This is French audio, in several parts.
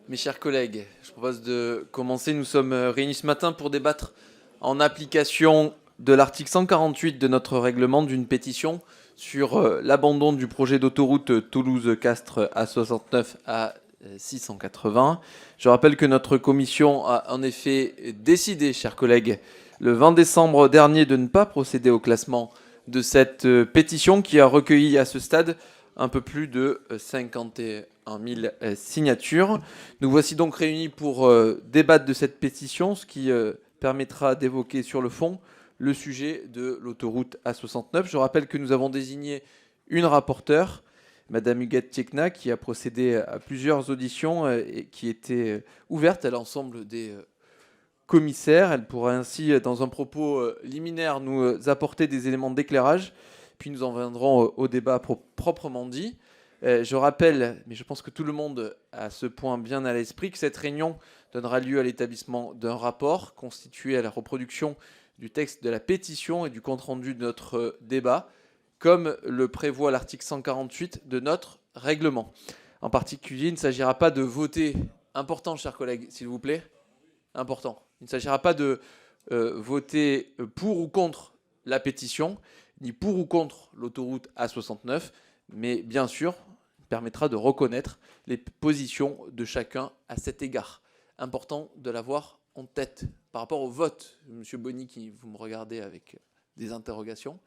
Mes chers collègues, je propose de commencer. Nous sommes réunis ce matin pour débattre en application de l'article 148 de notre règlement d'une pétition sur l'abandon du projet d'autoroute Toulouse-Castres A69 à 680. Je rappelle que notre commission a en effet décidé, chers collègues, le 20 décembre dernier de ne pas procéder au classement de cette pétition qui a recueilli à ce stade un peu plus de 51 000 signatures. Nous voici donc réunis pour débattre de cette pétition, ce qui permettra d'évoquer sur le fond le sujet de l'autoroute A69. Je rappelle que nous avons désigné une rapporteure, Madame Huguette Thiekna, qui a procédé à plusieurs auditions et qui était ouverte à l'ensemble des commissaires. Elle pourra ainsi, dans un propos liminaire, nous apporter des éléments d'éclairage. Puis nous en viendrons au débat proprement dit. Je rappelle, mais je pense que tout le monde a ce point bien à l'esprit, que cette réunion donnera lieu à l'établissement d'un rapport constitué à la reproduction du texte de la pétition et du compte-rendu de notre débat, comme le prévoit l'article 148 de notre règlement. En particulier, il ne s'agira pas de voter, important, chers collègues, s'il vous plaît, important, il ne s'agira pas de voter pour ou contre la pétition, ni pour ou contre l'autoroute A69, mais bien sûr, permettra de reconnaître les positions de chacun à cet égard. Important de l'avoir en tête. Par rapport au vote, Monsieur Bonny, qui vous me regardez avec des interrogations.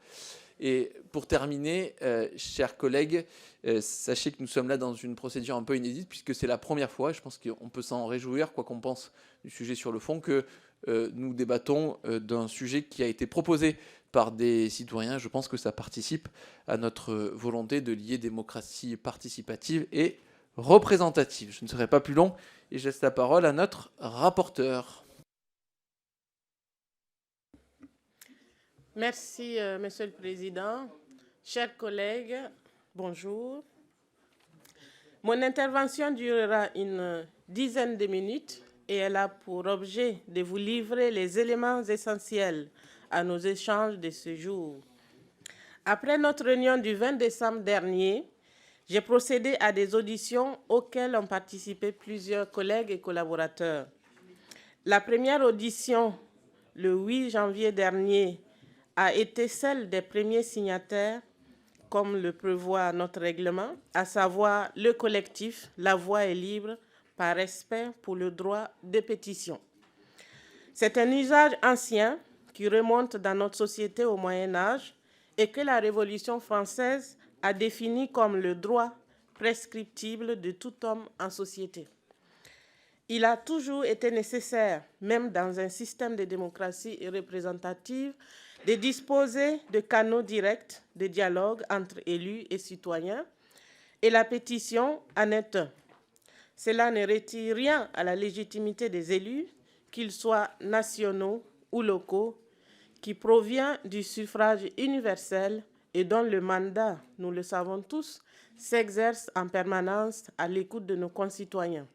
Et pour terminer, chers collègues, sachez que nous sommes là dans une procédure un peu inédite, puisque c'est la première fois, et je pense qu'on peut s'en réjouir, quoi qu'on pense du sujet sur le fond, que nous débattons d'un sujet qui a été proposé par des citoyens. Je pense que ça participe à notre volonté de lier démocratie participative et représentative. Je ne serai pas plus long et je laisse la parole à notre rapporteur. Merci, Monsieur le Président. Chers collègues, bonjour. Mon intervention durera une dizaine de minutes et elle a pour objet de vous livrer les éléments essentiels à nos échanges de ce jour. Après notre réunion du 20 décembre dernier, j'ai procédé à des auditions auxquelles ont participé plusieurs collègues et collaborateurs. La première audition, le 8 janvier dernier, a été celle des premiers signataires, comme le prévoit notre règlement, à savoir le collectif La Voix est libre, par respect pour le droit de pétition. C'est un usage ancien qui remonte dans notre société au Moyen Âge et que la Révolution française a défini comme le droit prescriptible de tout homme en société. Il a toujours été nécessaire, même dans un système de démocratie représentative, de disposer de canaux directs de dialogue entre élus et citoyens, et la pétition en est un. Cela ne retire rien à la légitimité des élus, qu'ils soient nationaux ou locaux, qui provient du suffrage universel et dont le mandat, nous le savons tous, s'exerce en permanence à l'écoute de nos concitoyens.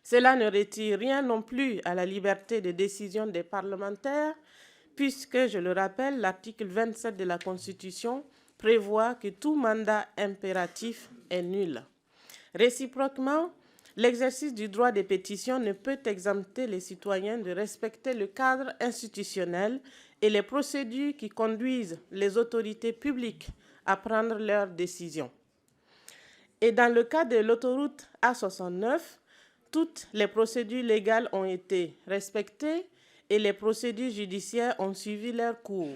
Cela ne retire rien non plus à la liberté de décision des parlementaires, puisque, je le rappelle, l'article 27 de la Constitution prévoit que tout mandat impératif est nul. Réciproquement, l'exercice du droit de pétition ne peut exempter les citoyens de respecter le cadre institutionnel et les procédures qui conduisent les autorités publiques à prendre leurs décisions. Et dans le cas de l'autoroute A69, toutes les procédures légales ont été respectées et les procédures judiciaires ont suivi leur cours.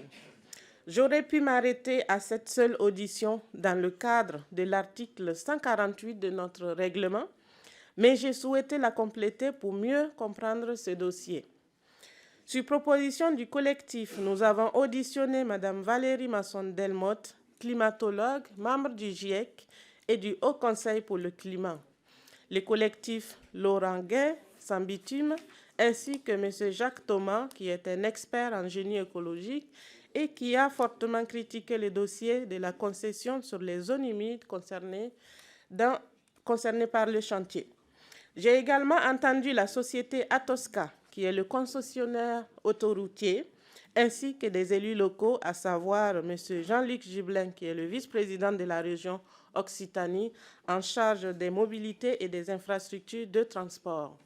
J'aurais pu m'arrêter à cette seule audition dans le cadre de l'article 148 de notre règlement, mais j'ai souhaité la compléter pour mieux comprendre ce dossier. Sur proposition du collectif, nous avons auditionné Mme Valérie Masson-Delmotte, climatologue, membre du GIEC et du Haut Conseil pour le climat. Le collectif Laurent Gay, sans bitume, ainsi que M. Jacques Thomas, qui est un expert en génie écologique et qui a fortement critiqué le dossier de la concession sur les zones humides concernées par le chantier. J'ai également entendu la société Atosca, qui est le concessionnaire autoroutier, ainsi que des élus locaux, à savoir M. Jean-Luc Gibelin, qui est le vice-président de la région Occitanie en charge des mobilités et des infrastructures de transport.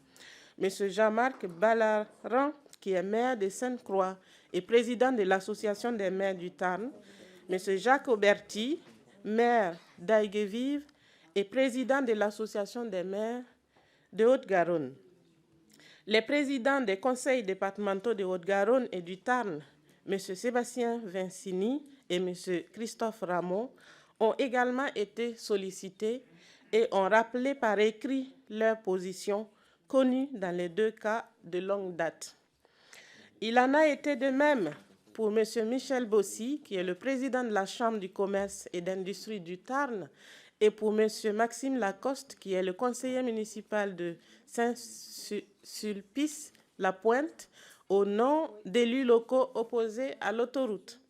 M. Jean-Marc Ballaran, qui est maire de Sainte-Croix et président de l'Association des maires du Tarn. M. Jacques Auberti, maire d'Aigues-Vives et président de l'Association des maires de Haute-Garonne. Les présidents des conseils départementaux de Haute-Garonne et du Tarn, M. Sébastien Vincini et M. Christophe Ramon, ont également été sollicités et ont rappelé par écrit leur position connue dans les deux cas de longue date. Il en a été de même pour M. Michel Bossy, qui est le président de la Chambre du commerce et d'industrie du Tarn, et pour M. Maxime Lacoste, qui est le conseiller municipal de Saint-Sulpice-la-Pointe, au nom d'élus locaux opposés à l'autoroute.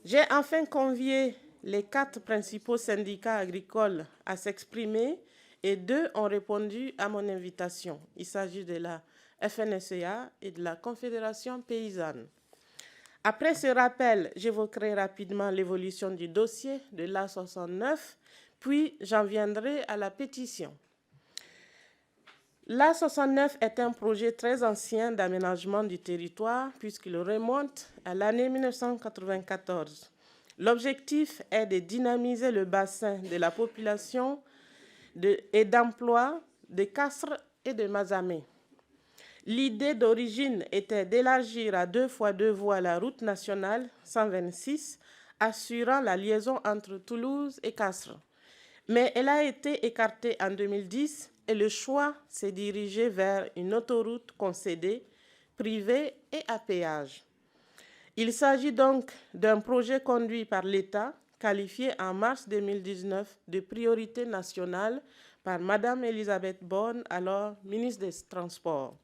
J'ai enfin convié les 4 principaux syndicats agricoles à s'exprimer et 2 ont répondu à mon invitation. Il s'agit de la FNSEA et de la Confédération paysanne. Après ce rappel, j'évoquerai rapidement l'évolution du dossier de l'A69, puis j'en viendrai à la pétition. L'A69 est un projet très ancien d'aménagement du territoire puisqu'il remonte à l'année 1994. L'objectif est de dynamiser le bassin de la population et d'emploi de Castres et de Mazamet. L'idée d'origine était d'élargir à 2 fois 2 voies la route nationale 126, assurant la liaison entre Toulouse et Castres. Mais elle a été écartée en 2010 et le choix s'est dirigé vers une autoroute concédée, privée et à péage. Il s'agit donc d'un projet conduit par l'État, qualifié en mars 2019 de priorité nationale par Mme Elisabeth Borne, alors ministre des Transports.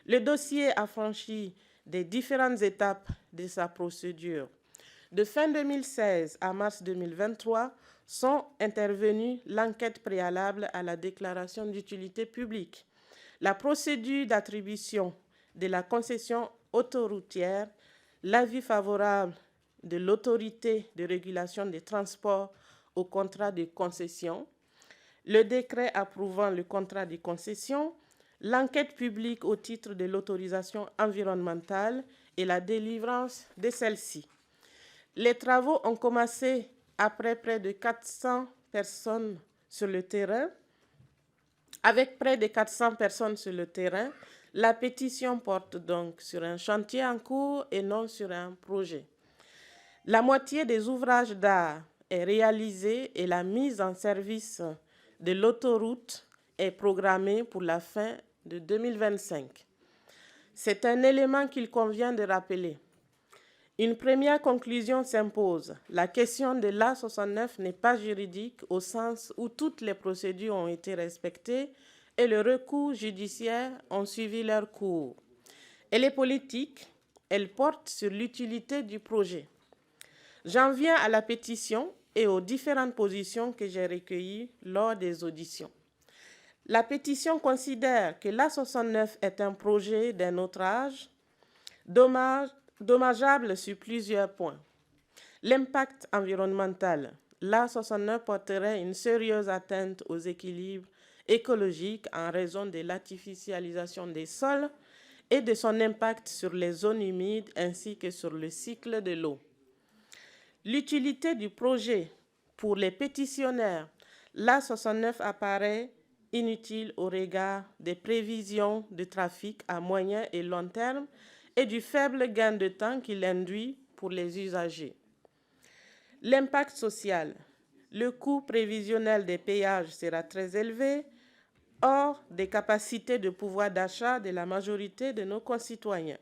Le dossier a franchi des différentes étapes de sa procédure. De fin 2016 à mars 2023 sont intervenues l'enquête préalable à la déclaration d'utilité publique, la procédure d'attribution de la concession autoroutière, l'avis favorable de l'autorité de régulation des transports au contrat de concession, le décret approuvant le contrat de concession, l'enquête publique au titre de l'autorisation environnementale et la délivrance de celle-ci. Les travaux ont commencé après près de 400 personnes sur le terrain. Avec près de 400 personnes sur le terrain, la pétition porte donc sur un chantier en cours et non sur un projet. La moitié des ouvrages d'art est réalisée et la mise en service de l'autoroute est programmée pour la fin de 2025. C'est un élément qu'il convient de rappeler. Une première conclusion s'impose. La question de l'A69 n'est pas juridique au sens où toutes les procédures ont été respectées et les recours judiciaires ont suivi leur cours. Elle est politique, elle porte sur l'utilité du projet. J'en viens à la pétition et aux différentes positions que j'ai recueillies lors des auditions. La pétition considère que l'A69 est un projet d'un autre âge, dommageable sur plusieurs points. L'impact environnemental. L'A69 porterait une sérieuse atteinte aux équilibres écologiques en raison de l'artificialisation des sols et de son impact sur les zones humides ainsi que sur le cycle de l'eau. L'utilité du projet pour les pétitionnaires, l'A69 apparaît inutile au regard des prévisions de trafic à moyen et long terme et du faible gain de temps qu'il induit pour les usagers. L'impact social. Le coût prévisionnel des péages sera très élevé, hors des capacités de pouvoir d'achat de la majorité de nos concitoyens.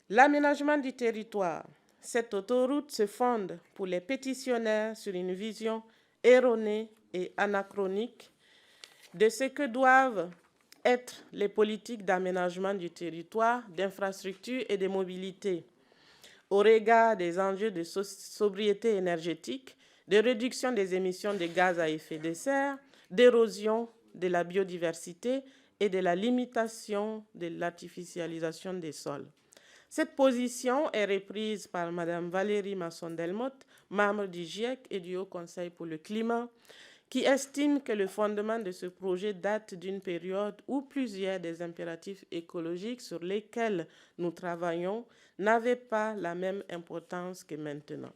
L'aménagement du territoire. Cette autoroute se fonde pour les pétitionnaires sur une vision erronée et anachronique de ce que doivent être les politiques d'aménagement du territoire, d'infrastructure et de mobilité, au regard des enjeux de sobriété énergétique, de réduction des émissions de gaz à effet de serre, d'érosion de la biodiversité et de la limitation de l'artificialisation des sols. Cette position est reprise par Mme Valérie Masson-Delmotte, membre du GIEC et du Haut Conseil pour le climat, qui estime que le fondement de ce projet date d'une période où plusieurs des impératifs écologiques sur lesquels nous travaillons n'avaient pas la même importance que maintenant.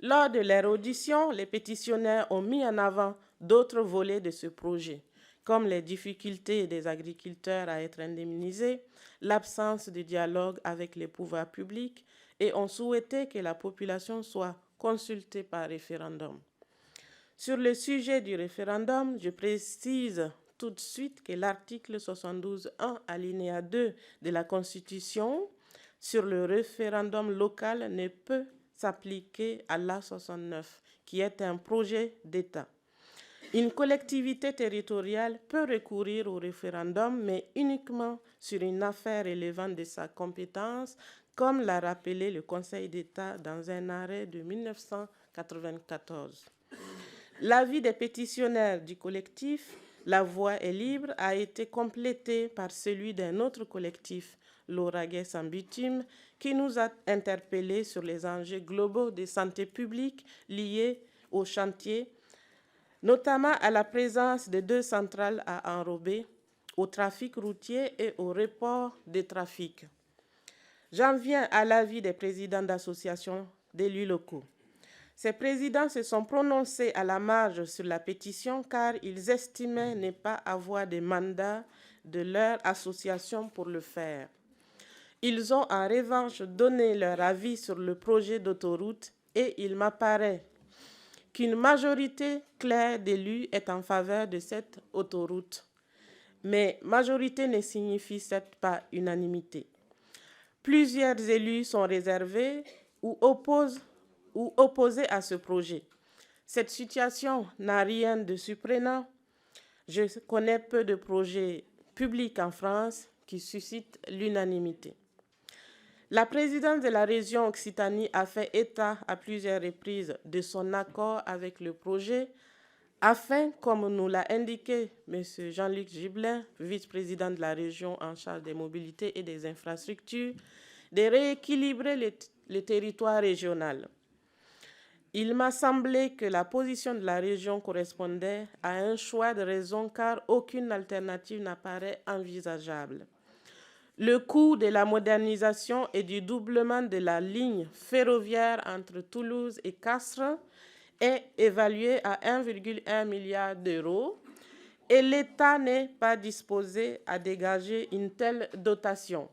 Lors de leur audition, les pétitionnaires ont mis en avant d'autres volets de ce projet, comme les difficultés des agriculteurs à être indemnisés, l'absence de dialogue avec les pouvoirs publics et ont souhaité que la population soit consultée par référendum. Sur le sujet du référendum, je précise tout de suite que l'article 72.1 alinéa 2 de la Constitution sur le référendum local ne peut s'appliquer à l'A69, qui est un projet d'État. Une collectivité territoriale peut recourir au référendum, mais uniquement sur une affaire relevant de sa compétence, comme l'a rappelé le Conseil d'État dans un arrêt de 1994. L'avis des pétitionnaires du collectif La Voix est libre a été complété par celui d'un autre collectif, l'Oraguais sans bitume, qui nous a interpellés sur les enjeux globaux de santé publique liés au chantier, notamment à la présence de 2 centrales à enrober, au trafic routier et au report des trafics. J'en viens à l'avis des présidents d'associations d'élus locaux. Ces présidents se sont prononcés à la marge sur la pétition car ils estimaient ne pas avoir de mandat de leur association pour le faire. Ils ont en revanche donné leur avis sur le projet d'autoroute et il m'apparaît qu'une majorité claire d'élus est en faveur de cette autoroute. Mais majorité ne signifie certes pas unanimité. Plusieurs élus sont réservés ou opposés à ce projet. Cette situation n'a rien de surprenant. Je connais peu de projets publics en France qui suscitent l'unanimité. La présidente de la région Occitanie a fait état à plusieurs reprises de son accord avec le projet afin, comme nous l'a indiqué M. Jean-Luc Gibelin, vice-président de la région en charge des mobilités et des infrastructures, de rééquilibrer le territoire régional. Il m'a semblé que la position de la région correspondait à un choix de raison car aucune alternative n'apparaît envisageable. Le coût de la modernisation et du doublement de la ligne ferroviaire entre Toulouse et Castres est évalué à 1,1 milliard d'euros et l'État n'est pas disposé à dégager une telle dotation.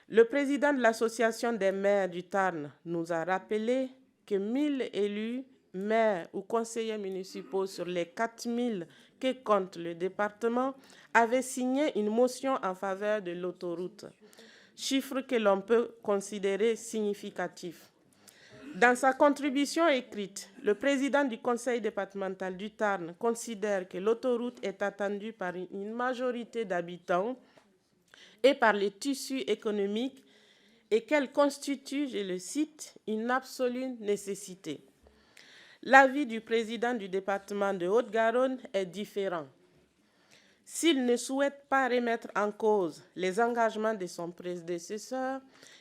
Le président de l'Association des maires du Tarn nous a rappelé que 1000 élus, maires ou conseillers municipaux sur les 4000 que compte le département avaient signé une motion en faveur de l'autoroute, chiffre que l'on peut considérer significatif. Dans sa contribution écrite, le président du conseil départemental du Tarn considère que l'autoroute est attendue par une majorité d'habitants et par les tissus économiques et qu'elle constitue, je le cite, une absolue nécessité. L'avis du président du département de Haute-Garonne est différent. S'il ne souhaite pas remettre en cause les engagements de son prédécesseur,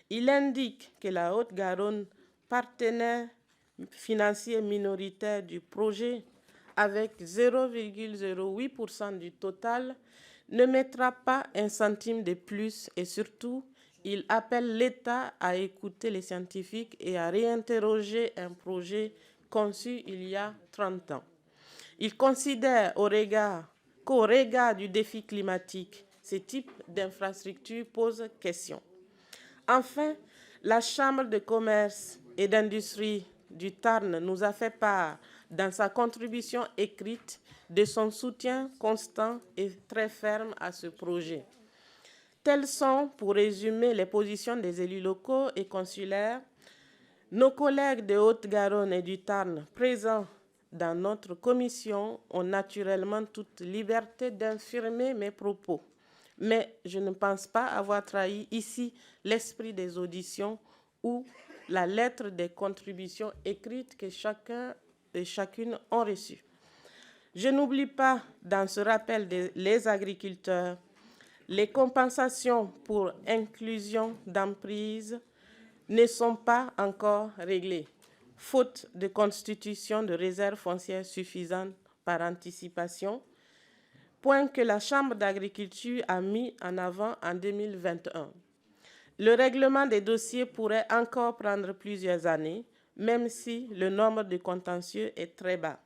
il indique que la Haute-Garonne, partenaire financier minoritaire du projet, avec 0,08% du total, ne mettra pas un centime de plus et surtout, il appelle l'État à écouter les scientifiques et à réinterroger un projet conçu il y a 30 ans. Il considère qu'au regard du défi climatique, ce type d'infrastructure pose question. Enfin, la Chambre de commerce et d'industrie du Tarn nous a fait part, dans sa contribution écrite, de son soutien constant et très ferme à ce projet. Telles sont, pour résumer, les positions des élus locaux et consulaires. Nos collègues de Haute-Garonne et du Tarn, présents dans notre commission, ont naturellement toute liberté d'infirmer mes propos. Mais je ne pense pas avoir trahi ici l'esprit des auditions ou la lettre des contributions écrites que chacun et chacune ont reçues. Je n'oublie pas, dans ce rappel les agriculteurs, Les compensations pour inclusion d'emprise ne sont pas encore réglées, faute de constitution de réserves foncières suffisantes par anticipation, point que la Chambre d'agriculture a mis en avant en 2021. Le règlement des dossiers pourrait encore prendre plusieurs années, même si le nombre de contentieux est très bas.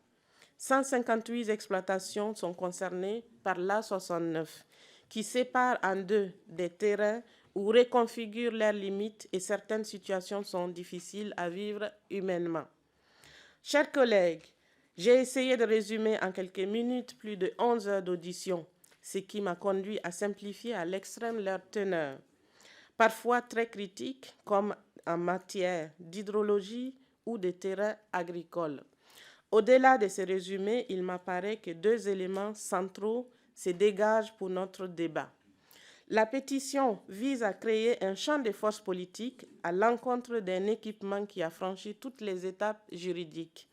158 exploitations sont concernées par l'A69, qui sépare en deux des terrains ou reconfigure leurs limites et certaines situations sont difficiles à vivre humainement. Chers collègues, j'ai essayé de résumer en quelques minutes plus de 11 heures d'audition, ce qui m'a conduit à simplifier à l'extrême leur teneur, parfois très critiques, comme en matière d'hydrologie ou de terrains agricoles. Au-delà de ces résumés, il m'apparaît que deux éléments centraux se dégagent pour notre débat. La pétition vise à créer un champ de force politique à l'encontre d'un équipement qui a franchi toutes les étapes juridiques.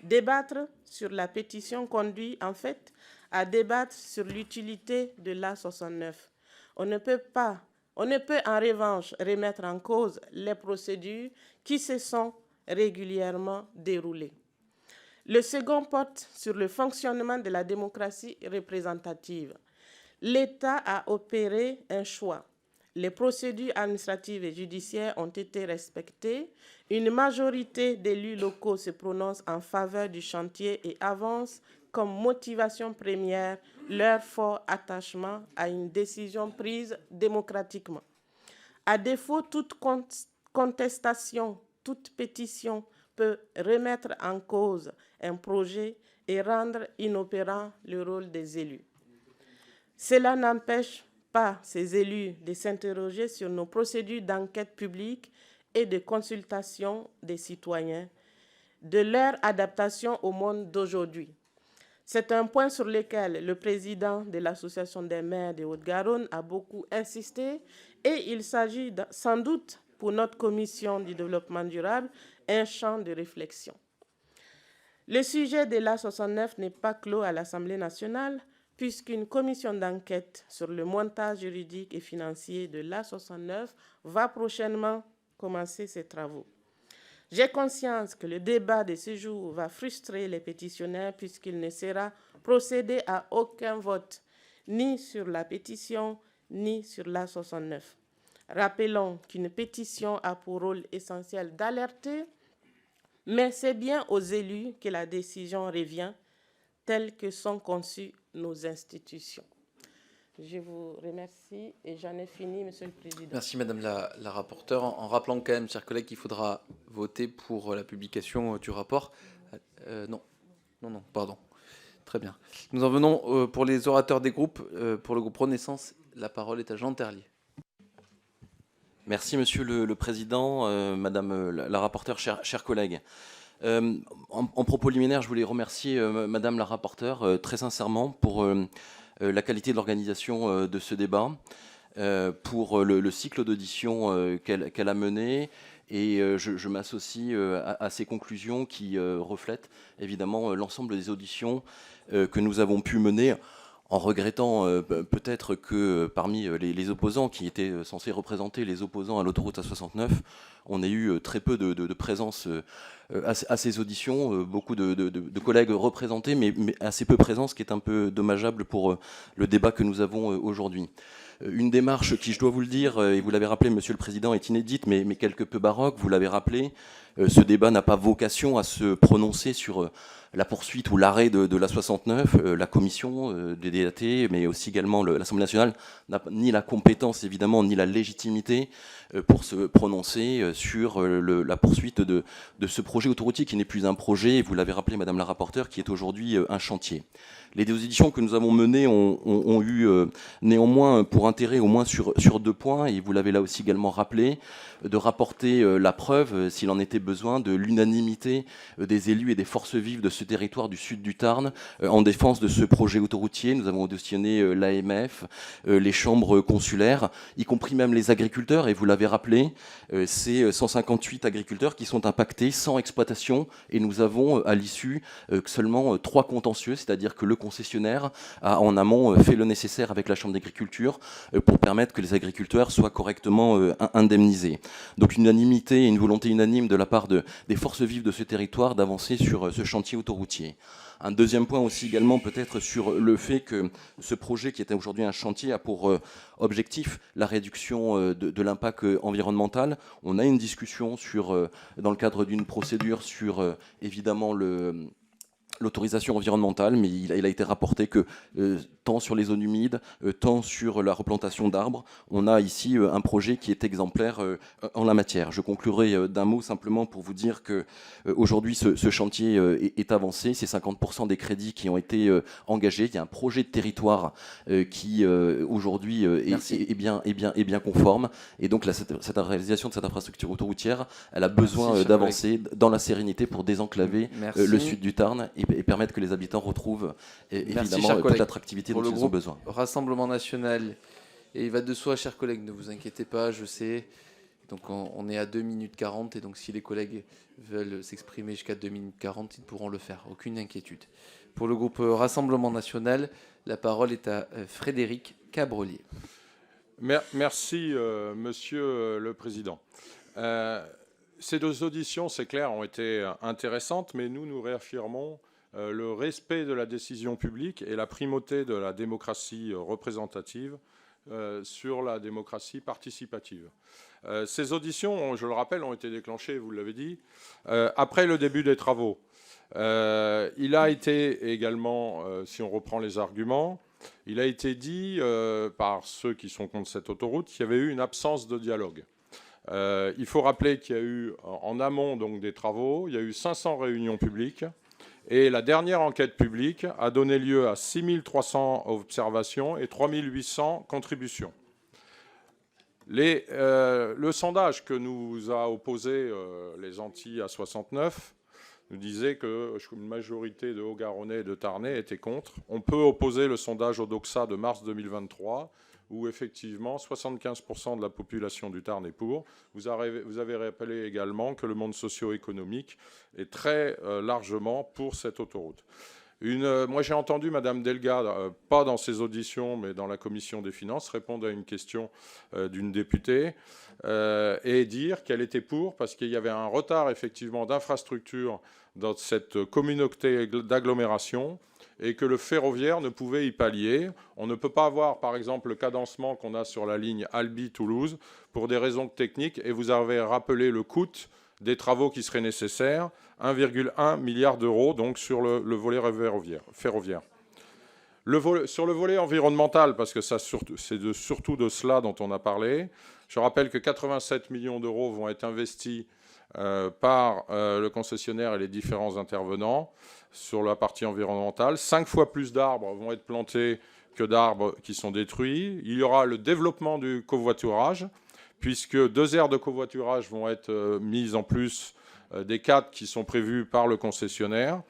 Débattre sur la pétition conduit en fait à débattre sur l'utilité de l'A69. On ne peut en revanche remettre en cause les procédures qui se sont régulièrement déroulées. Le second porte sur le fonctionnement de la démocratie représentative. L'État a opéré un choix. Les procédures administratives et judiciaires ont été respectées. Une majorité d'élus locaux se prononce en faveur du chantier et avance comme motivation première leur fort attachement à une décision prise démocratiquement. À défaut, toute contestation, toute pétition peut remettre en cause un projet et rendre inopérant le rôle des élus. Cela n'empêche pas ces élus de s'interroger sur nos procédures d'enquête publique et de consultation des citoyens, de leur adaptation au monde d'aujourd'hui. C'est un point sur lequel le président de l'Association des maires de Haute-Garonne a beaucoup insisté et il s'agit sans doute pour notre commission du développement durable un champ de réflexion. Le sujet de l'A69 n'est pas clos à l'Assemblée nationale puisqu'une commission d'enquête sur le montage juridique et financier de l'A69 va prochainement commencer ses travaux. J'ai conscience que le débat de ce jour va frustrer les pétitionnaires puisqu'il ne sera procédé à aucun vote, ni sur la pétition, ni sur l'A69. Rappelons qu'une pétition a pour rôle essentiel d'alerter, mais c'est bien aux élus que la décision revient, telles que sont conçues nos institutions. Je vous remercie et j'en ai fini, Monsieur le Président. Merci, Madame la rapporteure. En rappelant quand même, chers collègues, qu'il faudra voter pour la publication du rapport. Non, pardon. Très bien. Nous en venons pour les orateurs des groupes. Pour le groupe Renaissance, la parole est à Jean Terlier. Merci, Monsieur le Président, Madame la rapporteure, chers collègues. En propos liminaire, je voulais remercier Madame la rapporteure très sincèrement pour la qualité de l'organisation de ce débat, pour le cycle d'audition qu'elle a mené, et je m'associe à ces conclusions qui reflètent évidemment l'ensemble des auditions que nous avons pu mener, en regrettant peut-être que parmi les opposants qui étaient censés représenter les opposants à l'autoroute A69, on ait eu très peu de présence à ces auditions, beaucoup de collègues représentés, mais assez peu présents, ce qui est un peu dommageable pour le débat que nous avons aujourd'hui. Une démarche qui, je dois vous le dire, et vous l'avez rappelé, Monsieur le Président, est inédite, mais quelque peu baroque, vous l'avez rappelé. Ce débat n'a pas vocation à se prononcer sur la poursuite ou l'arrêt de la 69. La commission des DAT, mais aussi également l'Assemblée nationale, n'a ni la compétence, évidemment, ni la légitimité pour se prononcer sur la poursuite de ce projet autoroutier qui n'est plus un projet, et vous l'avez rappelé, Madame la rapporteure, qui est aujourd'hui un chantier. Les deux auditions que nous avons menées ont eu néanmoins pour intérêt, au moins sur 2 points, et vous l'avez là aussi également rappelé, de rapporter la preuve, s'il en était besoin de l'unanimité des élus et des forces vives de ce territoire du sud du Tarn en défense de ce projet autoroutier. Nous avons auditionné l'AMF, les chambres consulaires, y compris même les agriculteurs, et vous l'avez rappelé, c'est 158 agriculteurs qui sont impactés sans exploitation, et nous avons à l'issue seulement 3 contentieux, c'est-à-dire que le concessionnaire a en amont fait le nécessaire avec la Chambre d'agriculture pour permettre que les agriculteurs soient correctement indemnisés. Donc une unanimité et une volonté unanime de la part des forces vives de ce territoire d'avancer sur ce chantier autoroutier. Un deuxième point aussi également peut-être sur le fait que ce projet qui est aujourd'hui un chantier a pour objectif la réduction de l'impact environnemental. On a une discussion dans le cadre d'une procédure sur évidemment l'autorisation environnementale, mais il a été rapporté que tant sur les zones humides, tant sur la replantation d'arbres, on a ici un projet qui est exemplaire en la matière. Je conclurai d'un mot simplement pour vous dire que aujourd'hui ce chantier est avancé, c'est 50% des crédits qui ont été engagés. Il y a un projet de territoire qui aujourd'hui est bien conforme, et donc cette réalisation de cette infrastructure autoroutière, elle a besoin d'avancer dans la sérénité pour désenclaver le sud du Tarn et permettre que les habitants retrouvent évidemment toute l'attractivité dont ils ont besoin. Rassemblement national, et il va de soi, chers collègues, ne vous inquiétez pas, je sais. Donc on est à 2 minutes 40, et donc si les collègues veulent s'exprimer jusqu'à 2 minutes 40, ils pourront le faire, aucune inquiétude. Pour le groupe Rassemblement national, la parole est à Frédéric Cabrelier. Merci, Monsieur le Président. Ces 2 auditions, c'est clair, ont été intéressantes, mais nous réaffirmons le respect de la décision publique et la primauté de la démocratie représentative sur la démocratie participative. Ces auditions, je le rappelle, ont été déclenchées, vous l'avez dit, après le début des travaux. Il a été également, si on reprend les arguments, il a été dit par ceux qui sont contre cette autoroute qu'il y avait eu une absence de dialogue. Il faut rappeler qu'il y a eu en amont donc, des travaux, il y a eu 500 réunions publiques, et la dernière enquête publique a donné lieu à 6300 observations et 3800 contributions. Le sondage que nous a opposé les Antilles à 69 nous disait qu'une majorité de Haut-Garonnais et de Tarnais étaient contre. On peut opposer le sondage au Doxa de mars 2023, où effectivement 75% de la population du Tarn est pour. Vous avez rappelé également que le monde socio-économique est très largement pour cette autoroute. Moi j'ai entendu Madame Delga, pas dans ses auditions, mais dans la commission des finances, répondre à une question d'une députée et dire qu'elle était pour, parce qu'il y avait un retard effectivement d'infrastructure dans cette communauté d'agglomération, et que le ferroviaire ne pouvait y pallier. On ne peut pas avoir, par exemple, le cadencement qu'on a sur la ligne Albi-Toulouse pour des raisons techniques, et vous avez rappelé le coût des travaux qui seraient nécessaires, 1,1 milliard d'euros, donc sur le volet ferroviaire. Sur le volet environnemental, parce que c'est surtout de cela dont on a parlé, je rappelle que 87 millions d'euros vont être investis par le concessionnaire et les différents intervenants sur la partie environnementale. 5 fois plus d'arbres vont être plantés que d'arbres qui sont détruits. Il y aura le développement du covoiturage, puisque 2 aires de covoiturage vont être mises en plus des 4 qui sont prévues par le concessionnaire.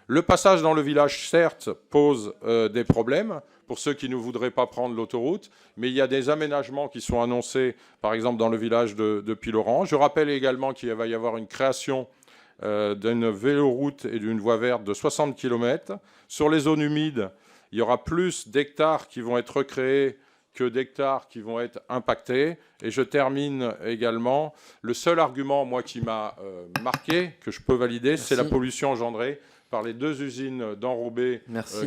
Le passage dans le village, certes, pose des problèmes pour ceux qui ne voudraient pas prendre l'autoroute, mais il y a des aménagements qui sont annoncés, par exemple dans le village de Piloran. Je rappelle également qu'il va y avoir une création d'une véloroute et d'une voie verte de 60 km. Sur les zones humides, il y aura plus d'hectares qui vont être recréés que d'hectares qui vont être impactés. Et je termine également. Le seul argument, moi, qui m'a marqué, que je peux valider, c'est la pollution engendrée par les 2 usines d'Enrobé,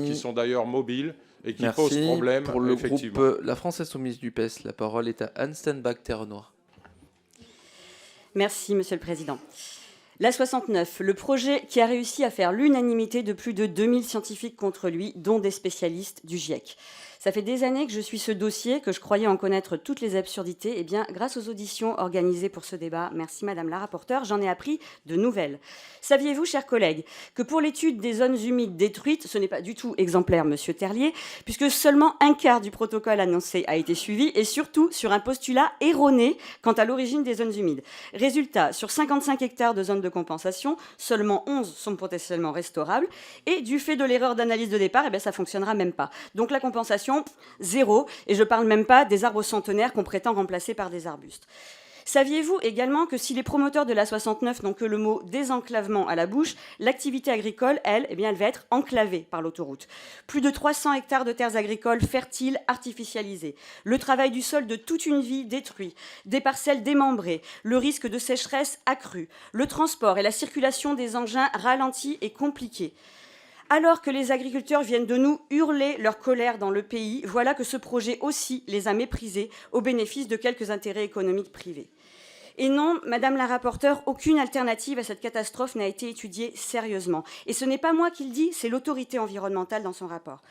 qui sont d'ailleurs mobiles et qui posent problème. Pour le groupe La France Insoumise du PES, la parole est à Anne Stenbach, Terre Noire. Merci, Monsieur le Président. La 69, le projet qui a réussi à faire l'unanimité de plus de 2000 scientifiques contre lui, dont des spécialistes du GIEC. Ça fait des années que je suis ce dossier, que je croyais en connaître toutes les absurdités. Eh bien, grâce aux auditions organisées pour ce débat, merci Madame la rapporteure, j'en ai appris de nouvelles. Saviez-vous, chers collègues, que pour l'étude des zones humides détruites, ce n'est pas du tout exemplaire, Monsieur Terlier, puisque seulement un quart du protocole annoncé a été suivi, et surtout sur un postulat erroné quant à l'origine des zones humides. Résultat, sur 55 hectares de zones de compensation, seulement 11 sont potentiellement restaurables, et du fait de l'erreur d'analyse de départ, eh bien, ça ne fonctionnera même pas. Donc la compensation, zéro, et je ne parle même pas des arbres centenaires qu'on prétend remplacer par des arbustes. Saviez-vous également que si les promoteurs de l'A69 n'ont que le mot désenclavement à la bouche, l'activité agricole, elle, eh bien, elle va être enclavée par l'autoroute. Plus de 300 hectares de terres agricoles fertiles artificialisées, le travail du sol de toute une vie détruit, des parcelles démembrées, le risque de sécheresse accru, le transport et la circulation des engins ralentis et compliqués. Alors que les agriculteurs viennent de nous hurler leur colère dans le pays, voilà que ce projet aussi les a méprisés au bénéfice de quelques intérêts économiques privés. Et non, Madame la rapporteure, aucune alternative à cette catastrophe n'a été étudiée sérieusement. Et ce n'est pas moi qui le dis, c'est l'autorité environnementale dans son rapport.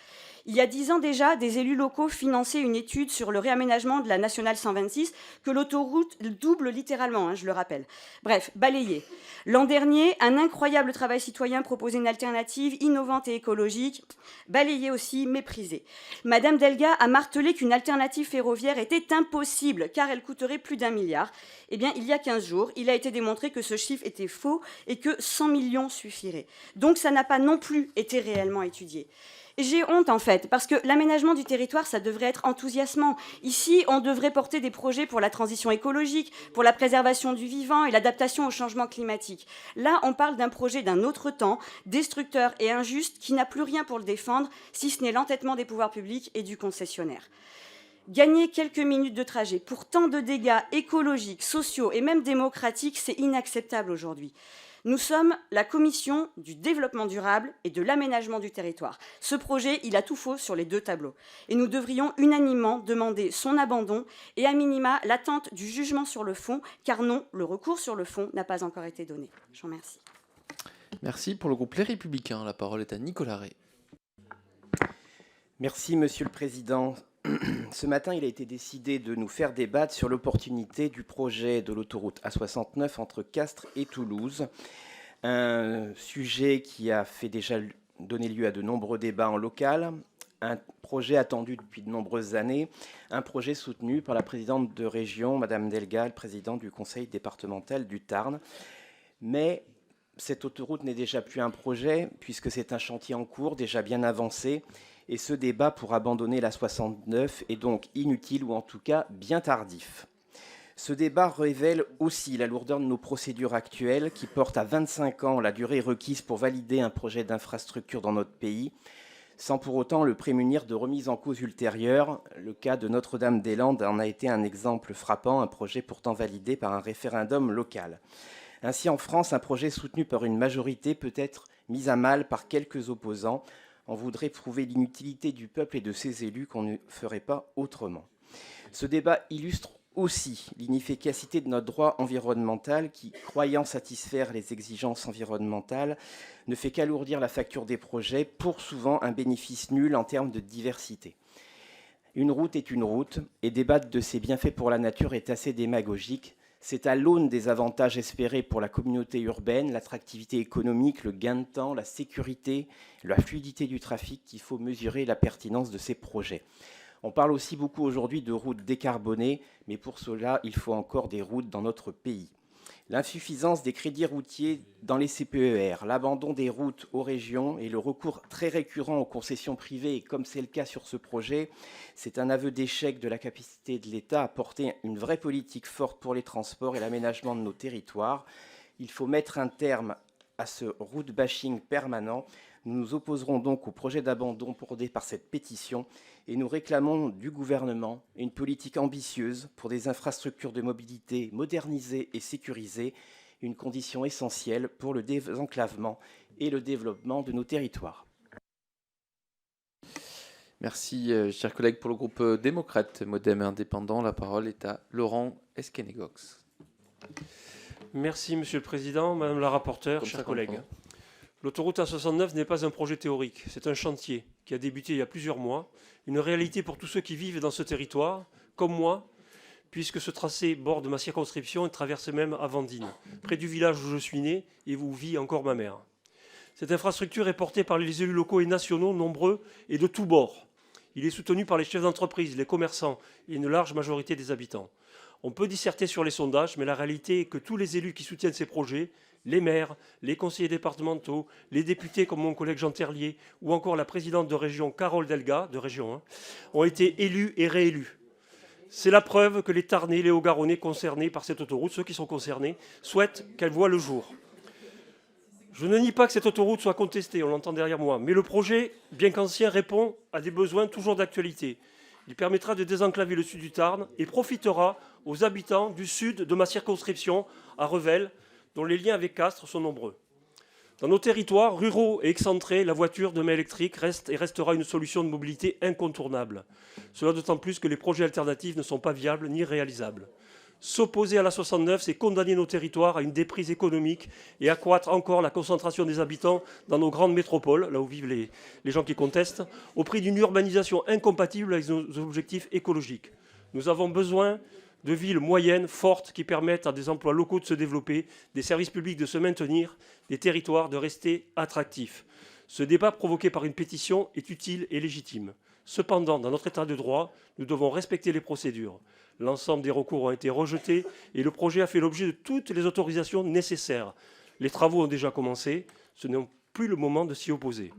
Il y a 10 ans déjà, des élus locaux finançaient une étude sur le réaménagement de la nationale 126, que l'autoroute double littéralement, je le rappelle. Bref, balayé. L'an dernier, un incroyable travail citoyen proposait une alternative innovante et écologique, balayé aussi, méprisé. Madame Delga a martelé qu'une alternative ferroviaire était impossible, car elle coûterait plus d'1 milliard. Eh bien, il y a 15 jours, il a été démontré que ce chiffre était faux et que 100 millions suffiraient. Donc, ça n'a pas non plus été réellement étudié. J'ai honte, en fait, parce que l'aménagement du territoire, ça devrait être enthousiasmant. Ici, on devrait porter des projets pour la transition écologique, pour la préservation du vivant et l'adaptation au changement climatique. Là, on parle d'un projet d'un autre temps, destructeur et injuste, qui n'a plus rien pour le défendre, si ce n'est l'entêtement des pouvoirs publics et du concessionnaire. Gagner quelques minutes de trajet pour tant de dégâts écologiques, sociaux et même démocratiques, c'est inacceptable aujourd'hui. Nous sommes la commission du développement durable et de l'aménagement du territoire. Ce projet, il a tout faux sur les deux tableaux. Et nous devrions unanimement demander son abandon et à minima l'attente du jugement sur le fond, car non, le recours sur le fond n'a pas encore été donné. Je vous remercie. Merci. Pour le groupe Les Républicains, la parole est à Nicolas Ray. Merci, Monsieur le Président. Ce matin, il a été décidé de nous faire débattre sur l'opportunité du projet de l'autoroute A69 entre Castres et Toulouse. Un sujet qui a fait déjà donné lieu à de nombreux débats en local, un projet attendu depuis de nombreuses années, un projet soutenu par la présidente de région, Madame Delga, le président du conseil départemental du Tarn. Mais cette autoroute n'est déjà plus un projet, puisque c'est un chantier en cours, déjà bien avancé, et ce débat pour abandonner la 69 est donc inutile ou en tout cas bien tardif. Ce débat révèle aussi la lourdeur de nos procédures actuelles qui portent à 25 ans la durée requise pour valider un projet d'infrastructure dans notre pays, sans pour autant le prémunir de remises en cause ultérieures. Le cas de Notre-Dame-des-Landes en a été un exemple frappant, un projet pourtant validé par un référendum local. Ainsi, en France, un projet soutenu par une majorité peut être mis à mal par quelques opposants. On voudrait prouver l'inutilité du peuple et de ses élus qu'on ne ferait pas autrement. Ce débat illustre aussi l'inefficacité de notre droit environnemental qui, croyant satisfaire les exigences environnementales, ne fait qu'alourdir la facture des projets pour souvent un bénéfice nul en termes de diversité. Une route est une route et débattre de ses bienfaits pour la nature est assez démagogique. C'est à l'aune des avantages espérés pour la communauté urbaine, l'attractivité économique, le gain de temps, la sécurité, la fluidité du trafic qu'il faut mesurer la pertinence de ces projets. On parle aussi beaucoup aujourd'hui de routes décarbonées, mais pour cela, il faut encore des routes dans notre pays. L'insuffisance des crédits routiers dans les CPER, l'abandon des routes aux régions et le recours très récurrent aux concessions privées, et comme c'est le cas sur ce projet, c'est un aveu d'échec de la capacité de l'État à porter une vraie politique forte pour les transports et l'aménagement de nos territoires. Il faut mettre un terme à ce route bashing permanent. Nous nous opposerons donc au projet d'abandon porté par cette pétition et nous réclamons du gouvernement une politique ambitieuse pour des infrastructures de mobilité modernisées et sécurisées, une condition essentielle pour le désenclavement et le développement de nos territoires. Merci, chers collègues. Pour le groupe démocrate, Modem et indépendant, la parole est à Laurent Eskenegox. Merci, Monsieur le Président, Madame la rapporteure, chers collègues. L'autoroute A69 n'est pas un projet théorique, c'est un chantier qui a débuté il y a plusieurs mois, une réalité pour tous ceux qui vivent dans ce territoire, comme moi, puisque ce tracé borde ma circonscription et traverse même Avandine, près du village où je suis né et où vit encore ma mère. Cette infrastructure est portée par les élus locaux et nationaux nombreux et de tous bords. Il est soutenu par les chefs d'entreprise, les commerçants et une large majorité des habitants. On peut disserter sur les sondages, mais la réalité est que tous les élus qui soutiennent ces projets, les maires, les conseillers départementaux, les députés comme mon collègue Jean Terlier ou encore la présidente de région Carole Delga, de région 1, ont été élus et réélus. C'est la preuve que les Tarnais, les Haut-Garonnais concernés par cette autoroute, ceux qui sont concernés, souhaitent qu'elle voie le jour. Je ne nie pas que cette autoroute soit contestée, on l'entend derrière moi, mais le projet, bien qu'ancien, répond à des besoins toujours d'actualité. Il permettra de désenclaver le sud du Tarn et profitera aux habitants du sud de ma circonscription, à Revel, dont les liens avec Castres sont nombreux. Dans nos territoires ruraux et excentrés, la voiture demain électrique reste et restera une solution de mobilité incontournable. Cela d'autant plus que les projets alternatifs ne sont pas viables ni réalisables. S'opposer à la 69, c'est condamner nos territoires à une déprise économique et accroître encore la concentration des habitants dans nos grandes métropoles, là où vivent les gens qui contestent, au prix d'une urbanisation incompatible avec nos objectifs écologiques. Nous avons besoin de villes moyennes, fortes, qui permettent à des emplois locaux de se développer, des services publics de se maintenir, des territoires de rester attractifs. Ce débat provoqué par une pétition est utile et légitime. Cependant, dans notre état de droit, nous devons respecter les procédures. L'ensemble des recours ont été rejetés et le projet a fait l'objet de toutes les autorisations nécessaires. Les travaux ont déjà commencé, ce n'est plus le moment de s'y opposer.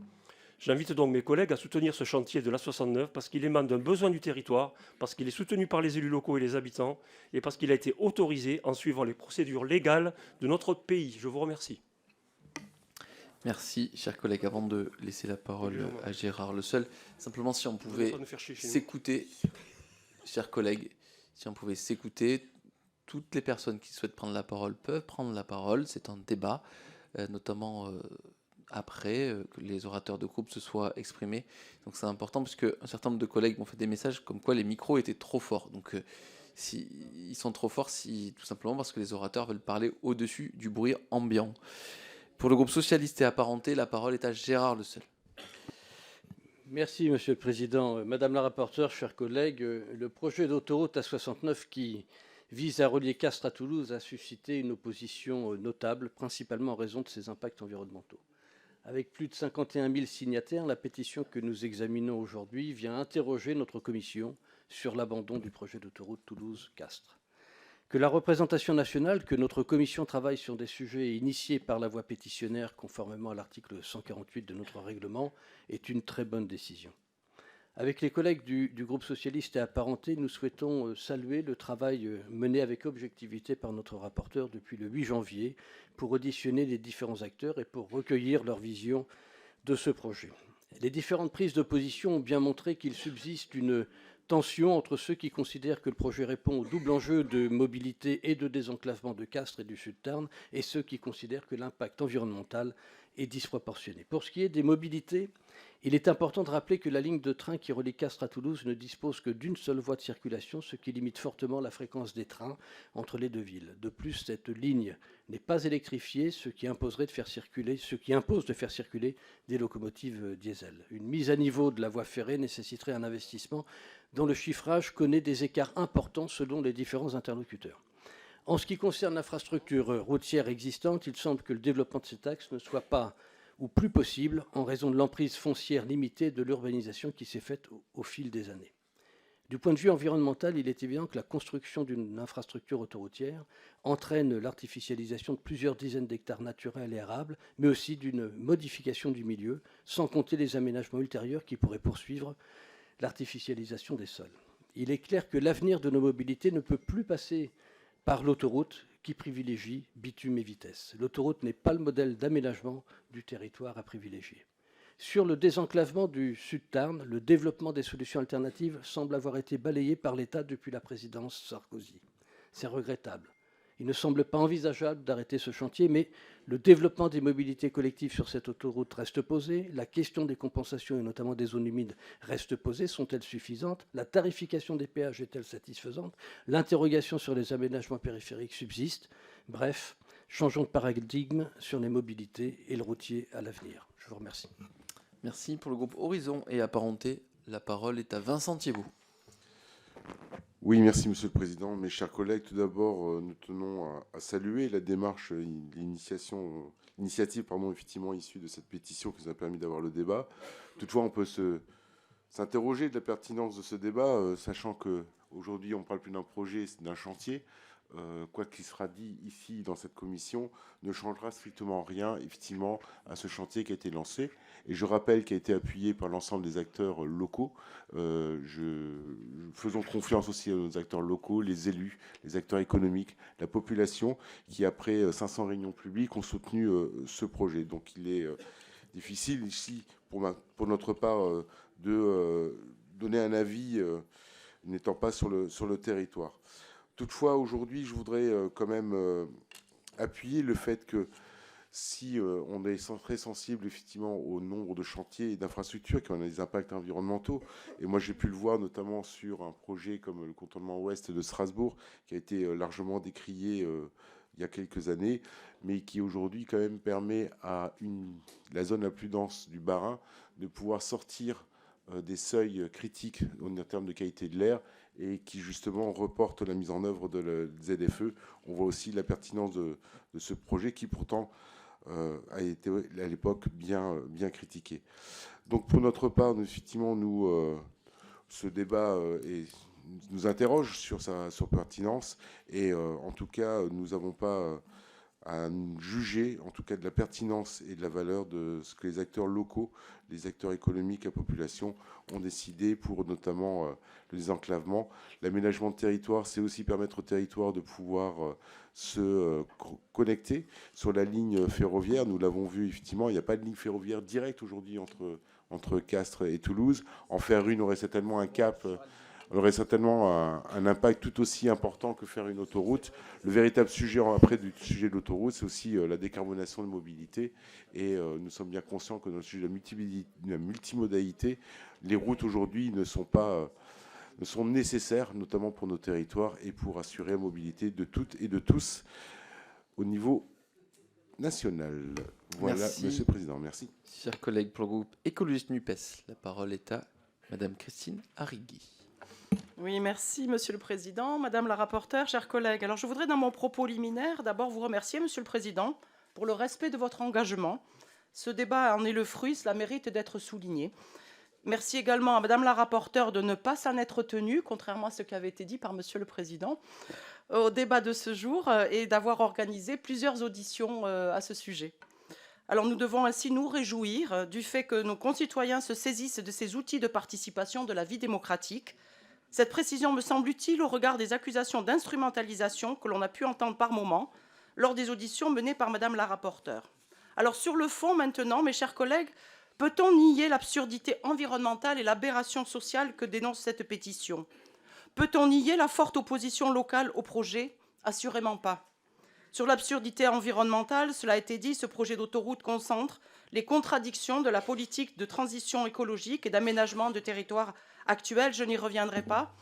J'invite donc mes collègues à soutenir ce chantier de l'A69 parce qu'il émane d'un besoin du territoire, parce qu'il est soutenu par les élus locaux et les habitants et parce qu'il a été autorisé en suivant les procédures légales de notre pays. Je vous remercie. Merci, chers collègues. Avant de laisser la parole à Gérard Le Seul, simplement si on pouvait s'écouter, chers collègues, si on pouvait s'écouter, toutes les personnes qui souhaitent prendre la parole peuvent prendre la parole. C'est un débat, notamment après que les orateurs de groupe se soient exprimés. Donc c'est important parce qu'un certain nombre de collègues m'ont fait des messages comme quoi les micros étaient trop forts. Donc ils sont trop forts tout simplement parce que les orateurs veulent parler au-dessus du bruit ambiant. Pour le groupe socialiste et apparenté, la parole est à Gérard Le Seul. Merci, Monsieur le Président. Madame la rapporteure, chers collègues, le projet d'autoroute A69 qui vise à relier Castres à Toulouse a suscité une opposition notable, principalement en raison de ses impacts environnementaux. Avec plus de 51 000 signataires, la pétition que nous examinons aujourd'hui vient interroger notre commission sur l'abandon du projet d'autoroute Toulouse-Castres. Que la représentation nationale, que notre commission travaille sur des sujets initiés par la voie pétitionnaire conformément à l'article 148 de notre règlement est une très bonne décision. Avec les collègues du groupe socialiste et apparenté, nous souhaitons saluer le travail mené avec objectivité par notre rapporteur depuis le 8 janvier pour auditionner les différents acteurs et pour recueillir leur vision de ce projet. Les différentes prises de position ont bien montré qu'il subsiste une tension entre ceux qui considèrent que le projet répond au double enjeu de mobilité et de désenclavement de Castres et du Sud-Tarn et ceux qui considèrent que l'impact environnemental est disproportionné. Pour ce qui est des mobilités, il est important de rappeler que la ligne de train qui relie Castres à Toulouse ne dispose que d'une seule voie de circulation, ce qui limite fortement la fréquence des trains entre les deux villes. De plus, cette ligne n'est pas électrifiée, ce qui impose de faire circuler des locomotives diesel. Une mise à niveau de la voie ferrée nécessiterait un investissement dont le chiffrage connaît des écarts importants selon les différents interlocuteurs. En ce qui concerne l'infrastructure routière existante, il semble que le développement de cet axe ne soit pas ou plus possible en raison de l'emprise foncière limitée de l'urbanisation qui s'est faite au fil des années. Du point de vue environnemental, il est évident que la construction d'une infrastructure autoroutière entraîne l'artificialisation de plusieurs dizaines d'hectares naturels et arables, mais aussi d'une modification du milieu, sans compter les aménagements ultérieurs qui pourraient poursuivre l'artificialisation des sols. Il est clair que l'avenir de nos mobilités ne peut plus passer par l'autoroute qui privilégie bitume et vitesse. L'autoroute n'est pas le modèle d'aménagement du territoire à privilégier. Sur le désenclavement du Sud-Tarn, le développement des solutions alternatives semble avoir été balayé par l'État depuis la présidence Sarkozy. C'est regrettable. Il ne semble pas envisageable d'arrêter ce chantier, mais le développement des mobilités collectives sur cette autoroute reste posé. La question des compensations, et notamment des zones humides, reste posée. Sont-elles suffisantes? La tarification des péages est-elle satisfaisante? L'interrogation sur les aménagements périphériques subsiste. Bref, Changeons de paradigme sur les mobilités et le routier à l'avenir. Je vous remercie. Merci. Pour le groupe Horizon et Apparentés, la parole est à Vincent Thiébaut. Oui, merci Monsieur le Président. Mes chers collègues, tout d'abord, nous tenons à saluer la démarche, l'initiative effectivement issue de cette pétition qui nous a permis d'avoir le débat. Toutefois, on peut s'interroger de la pertinence de ce débat, sachant qu'aujourd'hui, on ne parle plus d'un projet, c'est d'un chantier. Quoi qu'il sera dit ici dans cette commission ne changera strictement rien effectivement à ce chantier qui a été lancé, et je rappelle qu'il a été appuyé par l'ensemble des acteurs locaux. Faisons confiance aussi à nos acteurs locaux, les élus, les acteurs économiques, la population qui, après 500 réunions publiques, ont soutenu ce projet. Donc il est difficile ici pour notre part de donner un avis n'étant pas sur le territoire. Toutefois, aujourd'hui, je voudrais quand même appuyer le fait que si on est très sensible effectivement au nombre de chantiers et d'infrastructures qui ont des impacts environnementaux, et moi j'ai pu le voir notamment sur un projet comme le contournement ouest de Strasbourg, qui a été largement décrié il y a quelques années, mais qui aujourd'hui quand même permet à la zone la plus dense du Bas-Rhin de pouvoir sortir des seuils critiques en termes de qualité de l'air, et qui justement reporte la mise en œuvre de la ZFE. On voit aussi la pertinence de ce projet qui pourtant a été à l'époque bien critiqué. Donc pour notre part, effectivement, ce débat nous interroge sur sa pertinence, et en tout cas, nous n'avons pas à juger en tout cas de la pertinence et de la valeur de ce que les acteurs locaux, les acteurs économiques, la population ont décidé pour notamment le désenclavement. L'aménagement de territoire, c'est aussi permettre au territoire de pouvoir se connecter sur la ligne ferroviaire. Nous l'avons vu effectivement, il n'y a pas de ligne ferroviaire directe aujourd'hui entre Castres et Toulouse. En faire une aurait certainement un impact tout aussi important que faire une autoroute. Le véritable sujet après du sujet de l'autoroute, c'est aussi la décarbonation de mobilité. Et nous sommes bien conscients que dans le sujet de la multimodalité, les routes aujourd'hui ne sont nécessaires, notamment pour nos territoires et pour assurer la mobilité de toutes et de tous au niveau national. Voilà, merci. Monsieur le Président, merci. Chers collègues, pour le groupe écologiste NUPES, la parole est à Madame Christine Arrigui. Oui, merci, Monsieur le Président. Madame la rapporteure, chers collègues. Alors, je voudrais, dans mon propos liminaire, d'abord vous remercier, Monsieur le Président, pour le respect de votre engagement. Ce débat en est le fruit, cela mérite d'être souligné. Merci également à Madame la rapporteure de ne pas s'en être tenue, contrairement à ce qui avait été dit par Monsieur le Président, au débat de ce jour, et d'avoir organisé plusieurs auditions à ce sujet. Alors, nous devons ainsi nous réjouir du fait que nos concitoyens se saisissent de ces outils de participation de la vie démocratique. Cette précision me semble utile au regard des accusations d'instrumentalisation que l'on a pu entendre par moments lors des auditions menées par Madame la rapporteure. Alors sur le fond maintenant, mes chers collègues, peut-on nier l'absurdité environnementale et l'aberration sociale que dénonce cette pétition? Peut-on nier la forte opposition locale au projet? Assurément pas. Sur l'absurdité environnementale, cela a été dit, ce projet d'autoroute concentre les contradictions de la politique de transition écologique et d'aménagement de territoire actuelle, je n'y reviendrai pas.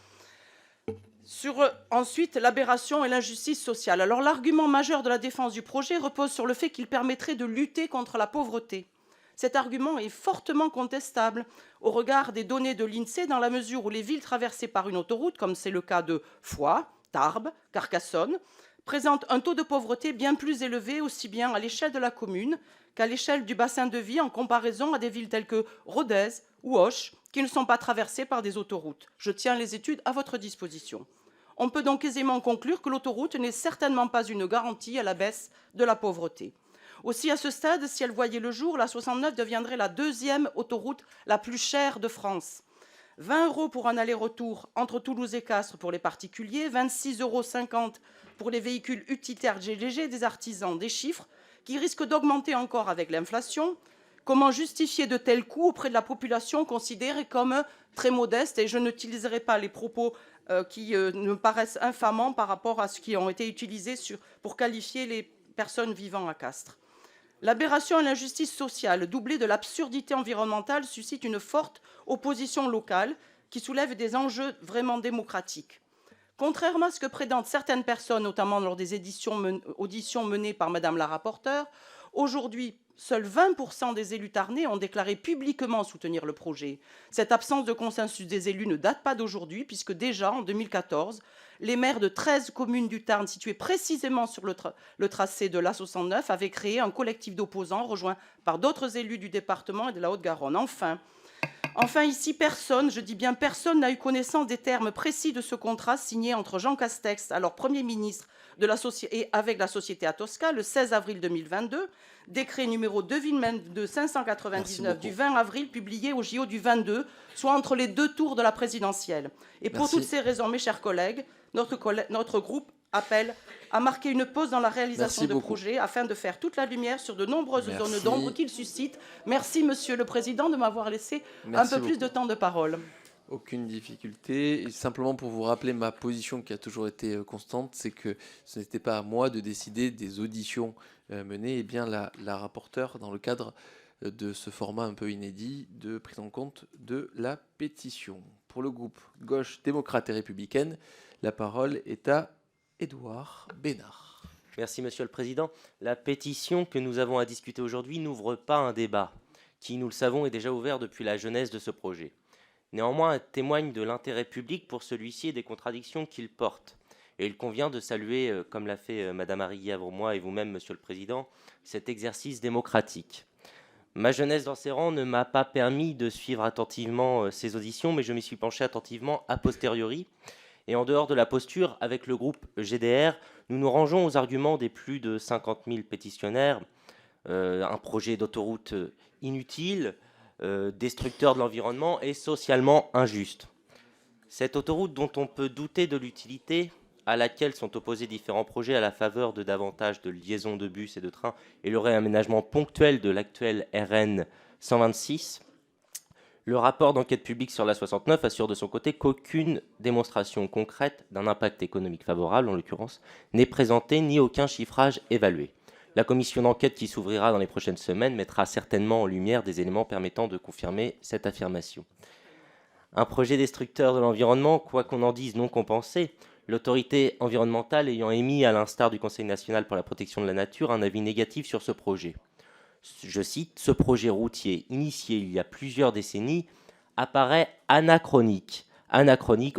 Ensuite, l'aberration et l'injustice sociale. Alors l'argument majeur de la défense du projet repose sur le fait qu'il permettrait de lutter contre la pauvreté. Cet argument est fortement contestable au regard des données de l'INSEE, dans la mesure où les villes traversées par une autoroute, comme c'est le cas de Foix, Tarbes, Carcassonne, présentent un taux de pauvreté bien plus élevé, aussi bien à l'échelle de la commune qu'à l'échelle du bassin de vie, en comparaison à des villes telles que Rodez ou Auch, qui ne sont pas traversées par des autoroutes. Je tiens les études à votre disposition. On peut donc aisément conclure que l'autoroute n'est certainement pas une garantie à la baisse de la pauvreté. Aussi, à ce stade, si elle voyait le jour, la 69 deviendrait la deuxième autoroute la plus chère de France. 20 € pour un aller-retour entre Toulouse et Castres pour les particuliers, 26,50 € pour les véhicules utilitaires GLG des artisans, des chiffres qui risquent d'augmenter encore avec l'inflation. Comment justifier de tels coûts auprès de la population considérée comme très modeste? Et je n'utiliserai pas les propos qui me paraissent infamants par rapport à ce qui ont été utilisés pour qualifier les personnes vivant à Castres. L'aberration et l'injustice sociale, doublée de l'absurdité environnementale, suscite une forte opposition locale qui soulève des enjeux vraiment démocratiques. Contrairement à ce que prétendent certaines personnes, notamment lors des auditions menées par Madame la rapporteure, aujourd'hui, seuls 20% des élus tarnais ont déclaré publiquement soutenir le projet. Cette absence de consensus des élus ne date pas d'aujourd'hui, puisque déjà, en 2014, les maires de 13 communes du Tarn, situées précisément sur le tracé de l'A69, avaient créé un collectif d'opposants, rejoint par d'autres élus du département et de la Haute-Garonne. Enfin, ici, personne, je dis bien personne, n'a eu connaissance des termes précis de ce contrat signé entre Jean Castex, alors Premier ministre, et avec la société Atosca, le 16 avril 2022, décret numéro 599 du 20 avril, publié au JO du 22, soit entre les deux tours de la présidentielle. Et pour toutes ces raisons, mes chers collègues, notre groupe appelle à marquer une pause dans la réalisation de projets afin de faire toute la lumière sur de nombreuses zones d'ombre qu'il suscite. Merci, Monsieur le Président, de m'avoir laissé un peu plus de temps de parole. Aucune difficulté. Et simplement pour vous rappeler ma position qui a toujours été constante, c'est que ce n'était pas à moi de décider des auditions menées, et bien la rapporteure, dans le cadre de ce format un peu inédit de prise en compte de la pétition. Pour le groupe Gauche démocrate et républicaine, la parole est à Édouard Bénard. Merci Monsieur le Président. La pétition que nous avons à discuter aujourd'hui n'ouvre pas un débat qui, nous le savons, est déjà ouvert depuis la genèse de ce projet. Néanmoins, elle témoigne de l'intérêt public pour celui-ci et des contradictions qu'il porte. Et il convient de saluer, comme l'a fait Madame Harriguet avant moi et vous-même, Monsieur le Président, cet exercice démocratique. Ma jeunesse dans ces rangs ne m'a pas permis de suivre attentivement ces auditions, mais je m'y suis penché attentivement a posteriori. Et en dehors de la posture, avec le groupe GDR, nous nous rangeons aux arguments des plus de 50 000 pétitionnaires. Un projet d'autoroute inutile, destructeur de l'environnement et socialement injuste. Cette autoroute dont on peut douter de l'utilité, à laquelle sont opposés différents projets à la faveur de davantage de liaisons de bus et de trains et le réaménagement ponctuel de l'actuel RN 126, le rapport d'enquête publique sur la 69 assure de son côté qu'aucune démonstration concrète d'un impact économique favorable, en l'occurrence, n'est présentée ni aucun chiffrage évalué. La commission d'enquête qui s'ouvrira dans les prochaines semaines mettra certainement en lumière des éléments permettant de confirmer cette affirmation. Un projet destructeur de l'environnement, quoi qu'on en dise, non compensé, l'autorité environnementale ayant émis, à l'instar du Conseil national pour la protection de la nature, un avis négatif sur ce projet. Je cite, « Ce projet routier, initié il y a plusieurs décennies, apparaît anachronique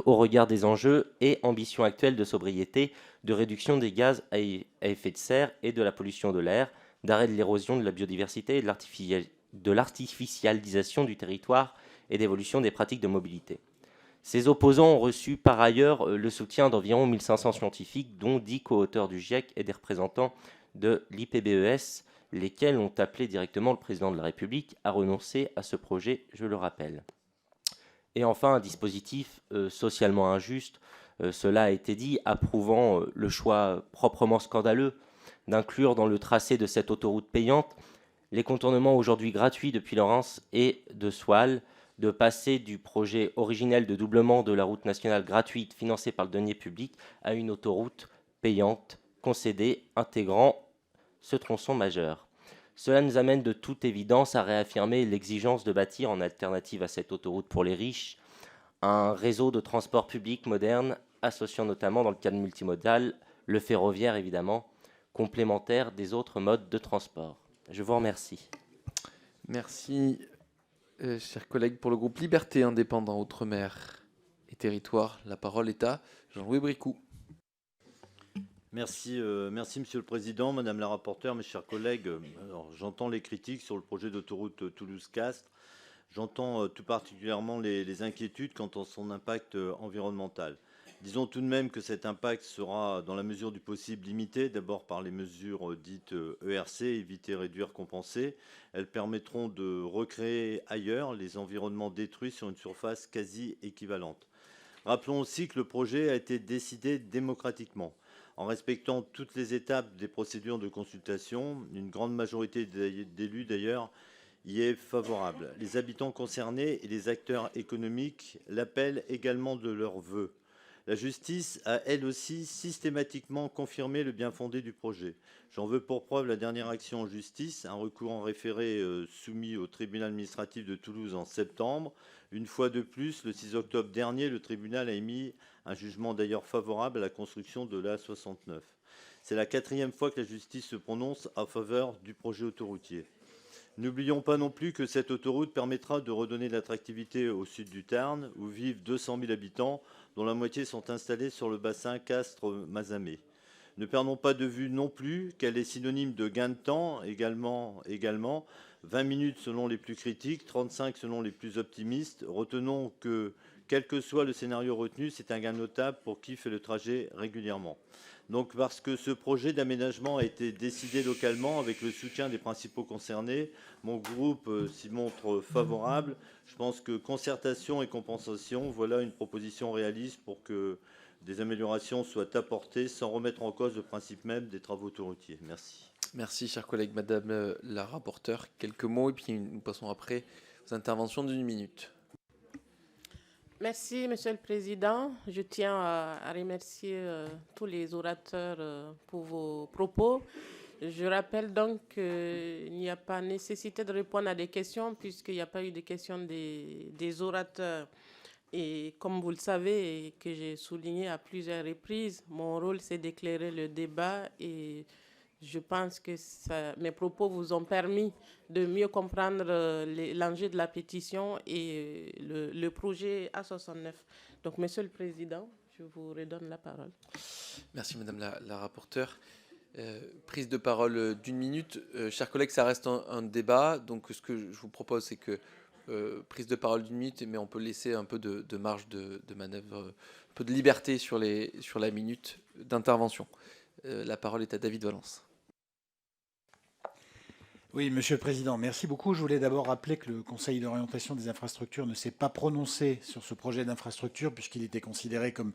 au regard des enjeux et ambitions actuelles de sobriété, de réduction des gaz à effet de serre et de la pollution de l'air, d'arrêt de l'érosion de la biodiversité et de l'artificialisation du territoire et d'évolution des pratiques de mobilité. » Ces opposants ont reçu par ailleurs le soutien d'environ 1500 scientifiques, dont 10 co-auteurs du GIEC et des représentants de l'IPBES, lesquels ont appelé directement le président de la République à renoncer à ce projet, je le rappelle. Et enfin, un dispositif socialement injuste, cela a été dit, approuvant le choix proprement scandaleux d'inclure dans le tracé de cette autoroute payante les contournements aujourd'hui gratuits depuis Lorence et de Soile, de passer du projet originel de doublement de la route nationale gratuite financée par le denier public à une autoroute payante concédée intégrant ce tronçon majeur. Cela nous amène de toute évidence à réaffirmer l'exigence de bâtir, en alternative à cette autoroute pour les riches, un réseau de transport public moderne, associant notamment dans le cadre multimodal le ferroviaire évidemment, complémentaire des autres modes de transport. Je vous remercie. Merci, chers collègues. Pour le groupe Liberté Indépendant Outre-mer et Territoire, la parole est à Jean-Louis Bricout. Merci, Monsieur le Président, Madame la rapporteure, mes chers collègues. J'entends les critiques sur le projet d'autoroute Toulouse-Castres. J'entends tout particulièrement les inquiétudes quant à son impact environnemental. Disons tout de même que cet impact sera, dans la mesure du possible, limité, d'abord par les mesures dites ERC, éviter, réduire, compenser. Elles permettront de recréer ailleurs les environnements détruits sur une surface quasi équivalente. Rappelons aussi que le projet a été décidé démocratiquement, en respectant toutes les étapes des procédures de consultation. Une grande majorité d'élus, d'ailleurs, y est favorable. Les habitants concernés et les acteurs économiques l'appellent également de leur vœu. La justice a, elle aussi, systématiquement confirmé le bien-fondé du projet. J'en veux pour preuve la dernière action en justice, un recours en référé soumis au tribunal administratif de Toulouse en septembre. Une fois de plus, le 6 octobre dernier, le tribunal a émis un jugement d'ailleurs favorable à la construction de l'A69. C'est la 4e fois que la justice se prononce en faveur du projet autoroutier. N'oublions pas non plus que cette autoroute permettra de redonner de l'attractivité au sud du Tarn, où vivent 200 000 habitants, dont la moitié sont installés sur le bassin Castres-Mazamet. Ne perdons pas de vue non plus qu'elle est synonyme de gain de temps, également 20 minutes selon les plus critiques, 35 selon les plus optimistes. Retenons que, quel que soit le scénario retenu, c'est un gain notable pour qui fait le trajet régulièrement. Donc, parce que ce projet d'aménagement a été décidé localement avec le soutien des principaux concernés, mon groupe s'y montre favorable. Je pense que concertation et compensation, voilà une proposition réaliste pour que des améliorations soient apportées sans remettre en cause le principe même des travaux autoroutiers. Merci. Merci, chers collègues. Madame la rapporteure, quelques mots et puis nous passons après aux interventions d'1 minute. Merci, Monsieur le Président. Je tiens à remercier tous les orateurs pour vos propos. Je rappelle donc qu'il n'y a pas nécessité de répondre à des questions puisqu'il n'y a pas eu de questions des orateurs. Et comme vous le savez et que j'ai souligné à plusieurs reprises, mon rôle c'est d'éclairer le débat et je pense que mes propos vous ont permis de mieux comprendre l'enjeu de la pétition et le projet A69. Donc, Monsieur le Président, je vous redonne la parole. Merci, Madame la rapporteure. Prise de parole d'1 minute. Chers collègues, ça reste un débat. Donc, ce que je vous propose, c'est que prise de parole d'1 minute, mais on peut laisser un peu de marge de manœuvre, un peu de liberté sur la minute d'intervention. La parole est à David Valence. Oui, Monsieur le Président, merci beaucoup. Je voulais d'abord rappeler que le Conseil d'orientation des infrastructures ne s'est pas prononcé sur ce projet d'infrastructure puisqu'il était considéré comme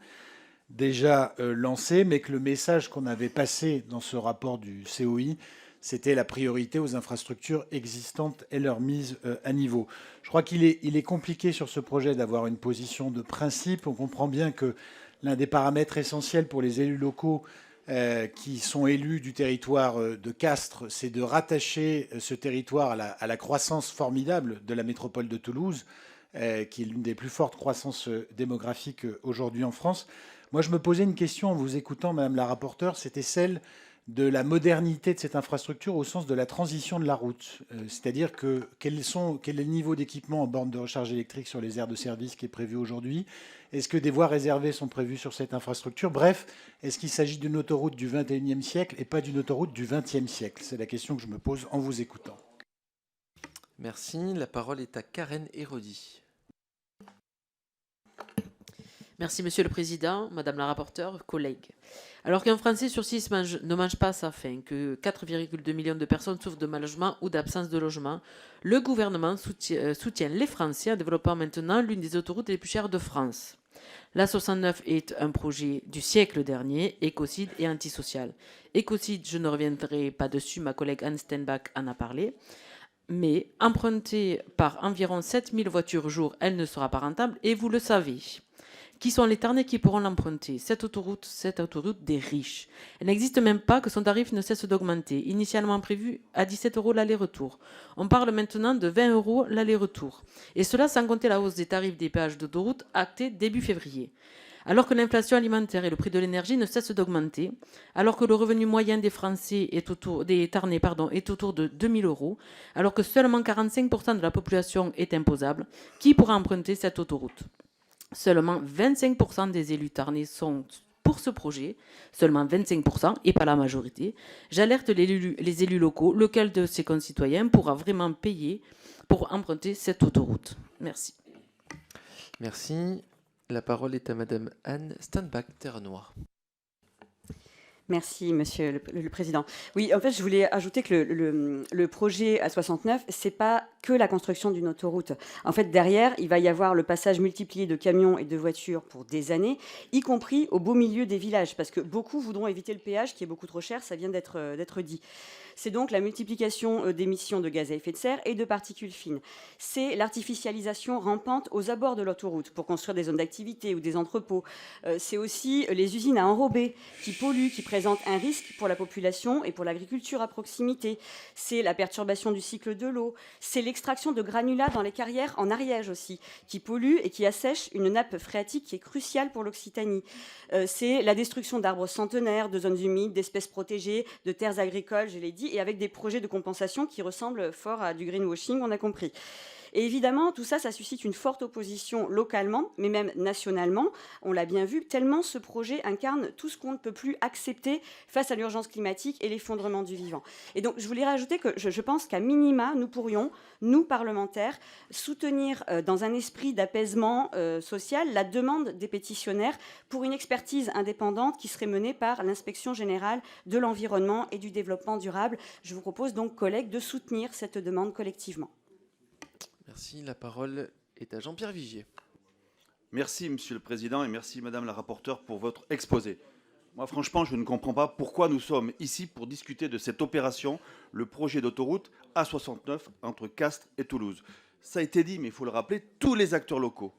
déjà lancé, mais que le message qu'on avait passé dans ce rapport du COI, c'était la priorité aux infrastructures existantes et leur mise à niveau. Je crois qu'il est compliqué sur ce projet d'avoir une position de principe. On comprend bien que l'un des paramètres essentiels pour les élus locaux qui sont élus du territoire de Castres, c'est de rattacher ce territoire à la croissance formidable de la métropole de Toulouse, qui est l'une des plus fortes croissances démographiques aujourd'hui en France. Moi, je me posais une question en vous écoutant, Madame la rapporteure, c'était celle de la modernité de cette infrastructure au sens de la transition de la route. C'est-à-dire que quel est le niveau d'équipement en borne de recharge électrique sur les aires de service qui est prévu aujourd'hui? Est-ce que des voies réservées sont prévues sur cette infrastructure? Bref, est-ce qu'il s'agit d'une autoroute du XXIe siècle et pas d'une autoroute du XXe siècle? C'est la question que je me pose en vous écoutant. Merci. La parole est à Karen Hérodi. Merci, Monsieur le Président, Madame la rapporteure, collègues. Alors qu'un Français sur 6 ne mange pas à sa faim, que 4,2 millions de personnes souffrent de mal-logement ou d'absence de logement, le gouvernement soutient les Français en développant maintenant l'une des autoroutes les plus chères de France. L'A69 est un projet du siècle dernier, écocide et antisocial. Écocide, je ne reviendrai pas dessus, ma collègue Anne Steinbach en a parlé. Mais empruntée par environ 7000 voitures jour, elle ne sera pas rentable, et vous le savez. Qui sont les Tarnais qui pourront l'emprunter? Cette autoroute des riches. Elle n'existe même pas que son tarif ne cesse d'augmenter. Initialement prévu à 17 € l'aller-retour. On parle maintenant de 20 € l'aller-retour. Et cela sans compter la hausse des tarifs des péages d'autoroute actée début février. Alors que l'inflation alimentaire et le prix de l'énergie ne cessent d'augmenter, alors que le revenu moyen des Français des Tarnais est autour de 2000 €, alors que seulement 45% de la population est imposable, qui pourra emprunter cette autoroute? Seulement 25% des élus tarnais sont pour ce projet, seulement 25% et pas la majorité. J'alerte les élus locaux, lequel de ses concitoyens pourra vraiment payer pour emprunter cette autoroute. Merci. Merci. La parole est à Madame Anne Steinbach, Terre Noire. Merci, Monsieur le Président. Oui, en fait, je voulais ajouter que le projet A69, c'est pas que la construction d'une autoroute. En fait, derrière, il va y avoir le passage multiplié de camions et de voitures pour des années, y compris au beau milieu des villages, parce que beaucoup voudront éviter le péage qui est beaucoup trop cher, ça vient d'être dit. C'est donc la multiplication d'émissions de gaz à effet de serre et de particules fines. C'est l'artificialisation rampante aux abords de l'autoroute pour construire des zones d'activité ou des entrepôts. C'est aussi les usines à enrober qui polluent, qui présentent un risque pour la population et pour l'agriculture à proximité. C'est la perturbation du cycle de l'eau. C'est l'extraction de granulats dans les carrières en Ariège aussi, qui polluent et qui assèchent une nappe phréatique qui est cruciale pour l'Occitanie. C'est la destruction d'arbres centenaires, de zones humides, d'espèces protégées, de terres agricoles, je l'ai dit, et avec des projets de compensation qui ressemblent fort à du greenwashing, on a compris. Et évidemment, tout ça, ça suscite une forte opposition localement, mais même nationalement. On l'a bien vu, tellement ce projet incarne tout ce qu'on ne peut plus accepter face à l'urgence climatique et l'effondrement du vivant. Et donc, je voulais rajouter que je pense qu'à minima, nous pourrions, nous, parlementaires, soutenir dans un esprit d'apaisement social la demande des pétitionnaires pour une expertise indépendante qui serait menée par l'Inspection générale de l'environnement et du développement durable. Je vous propose donc, collègues, de soutenir cette demande collectivement. Merci. La parole est à Jean-Pierre Vigier. Merci, Monsieur le Président, et merci, Madame la rapporteure, pour votre exposé. Moi, franchement, je ne comprends pas pourquoi nous sommes ici pour discuter de cette opération, le projet d'autoroute A69 entre Castres et Toulouse. Ça a été dit, mais il faut le rappeler, tous les acteurs locaux,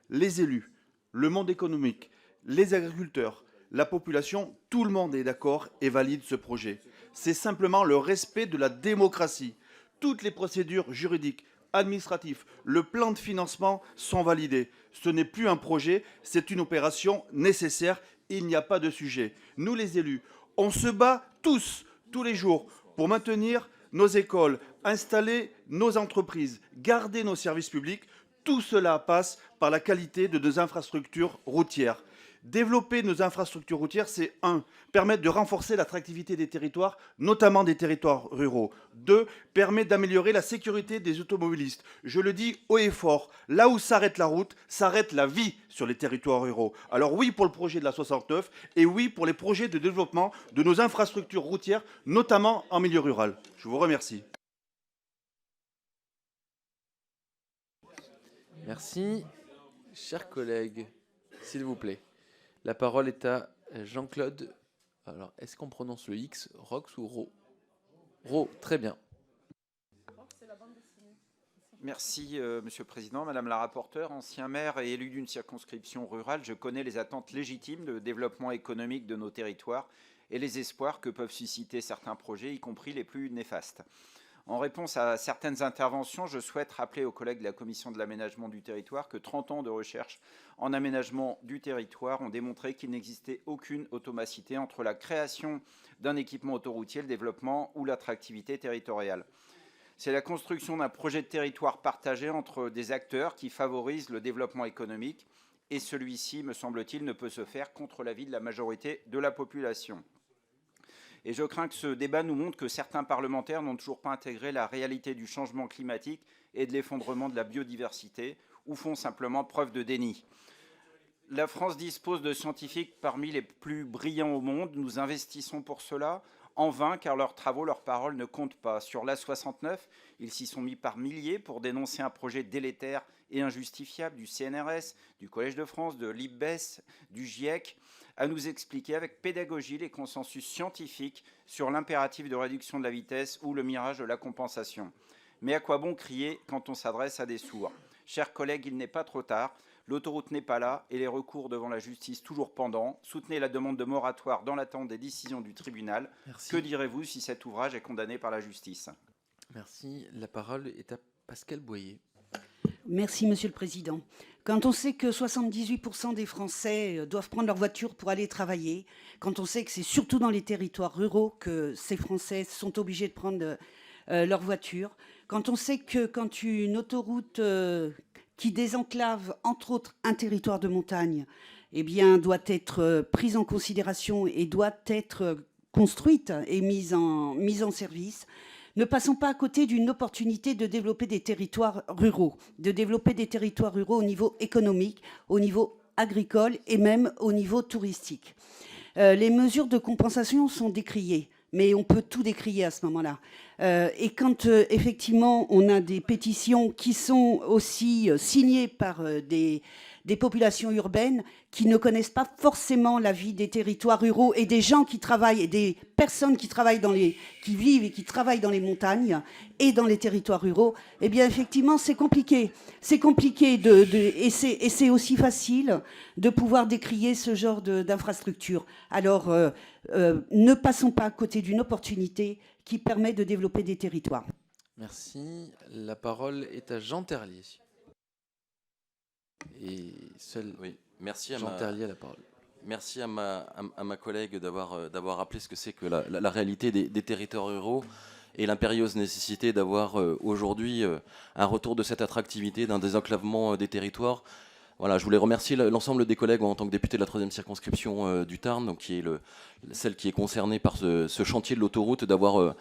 les élus, le monde économique, les agriculteurs, la population, tout le monde est d'accord et valide ce projet. C'est simplement le respect de la démocratie. Toutes les procédures juridiques, administratifs, le plan de financement sont validés. Ce n'est plus un projet, c'est une opération nécessaire. Il n'y a pas de sujet. Nous, les élus, on se bat tous les jours, pour maintenir nos écoles, installer nos entreprises, garder nos services publics. Tout cela passe par la qualité de nos infrastructures routières. Développer nos infrastructures routières, c'est 1. Permettre de renforcer l'attractivité des territoires, notamment des territoires ruraux. 2. Permettre d'améliorer la sécurité des automobilistes. Je le dis haut et fort, là où s'arrête la route, s'arrête la vie sur les territoires ruraux. Alors oui pour le projet de la 69 et oui pour les projets de développement de nos infrastructures routières, notamment en milieu rural. Je vous remercie. Merci. Chers collègues, s'il vous plaît. La parole est à Jean-Claude. Alors, est-ce qu'on prononce le X, Rox ou Ro? Ro, très bien. Merci, Monsieur le Président. Madame la rapporteure, ancien maire et élu d'une circonscription rurale, je connais les attentes légitimes de développement économique de nos territoires et les espoirs que peuvent susciter certains projets, y compris les plus néfastes. En réponse à certaines interventions, je souhaite rappeler aux collègues de la Commission de l'aménagement du territoire que 30 ans de recherche en aménagement du territoire ont démontré qu'il n'existait aucune automacité entre la création d'un équipement autoroutier, le développement ou l'attractivité territoriale. C'est la construction d'un projet de territoire partagé entre des acteurs qui favorise le développement économique et celui-ci, me semble-t-il, ne peut se faire contre l'avis de la majorité de la population. Et je crains que ce débat nous montre que certains parlementaires n'ont toujours pas intégré la réalité du changement climatique et de l'effondrement de la biodiversité, ou font simplement preuve de déni. La France dispose de scientifiques parmi les plus brillants au monde. Nous investissons pour cela en vain, car leurs travaux, leurs paroles ne comptent pas. Sur l'A69, ils s'y sont mis par milliers pour dénoncer un projet délétère et injustifiable du CNRS, du Collège de France, de l'IPBES, du GIEC, à nous expliquer avec pédagogie les consensus scientifiques sur l'impératif de réduction de la vitesse ou le mirage de la compensation. Mais à quoi bon crier quand on s'adresse à des sourds? Chers collègues, il n'est pas trop tard. L'autoroute n'est pas là et les recours devant la justice toujours pendants. Soutenez la demande de moratoire dans l'attente des décisions du tribunal. Merci. Que direz-vous si cet ouvrage est condamné par la justice? Merci. La parole est à Pascale Boyer. Merci, Monsieur le Président. Quand on sait que 78% des Français doivent prendre leur voiture pour aller travailler, quand on sait que c'est surtout dans les territoires ruraux que ces Français sont obligés de prendre leur voiture, quand on sait que quand une autoroute qui désenclave, entre autres, un territoire de montagne, eh bien, doit être prise en considération et doit être construite et mise en service, ne passons pas à côté d'une opportunité de développer des territoires ruraux, au niveau économique, au niveau agricole et même au niveau touristique. Les mesures de compensation sont décriées, mais on peut tout décrier à ce moment-là. Et quand effectivement on a des pétitions qui sont aussi signées par des populations urbaines qui ne connaissent pas forcément la vie des territoires ruraux et des gens qui travaillent et des personnes qui travaillent qui vivent et qui travaillent dans les montagnes et dans les territoires ruraux, eh bien effectivement c'est compliqué. C'est compliqué et c'est aussi facile de pouvoir décrier ce genre d'infrastructure. Alors ne passons pas à côté d'une opportunité qui permet de développer des territoires. Merci. La parole est à Jean Terlier. Et seul merci Jean Terlier a la parole. Merci à ma collègue d'avoir rappelé ce que c'est que la réalité des territoires ruraux et l'impérieuse nécessité d'avoir aujourd'hui un retour de cette attractivité, d'un désenclavement des territoires. Voilà, je voulais remercier l'ensemble des collègues en tant que député de la 3e circonscription du Tarn, donc qui est celle qui est concernée par ce chantier de l'autoroute, d'avoir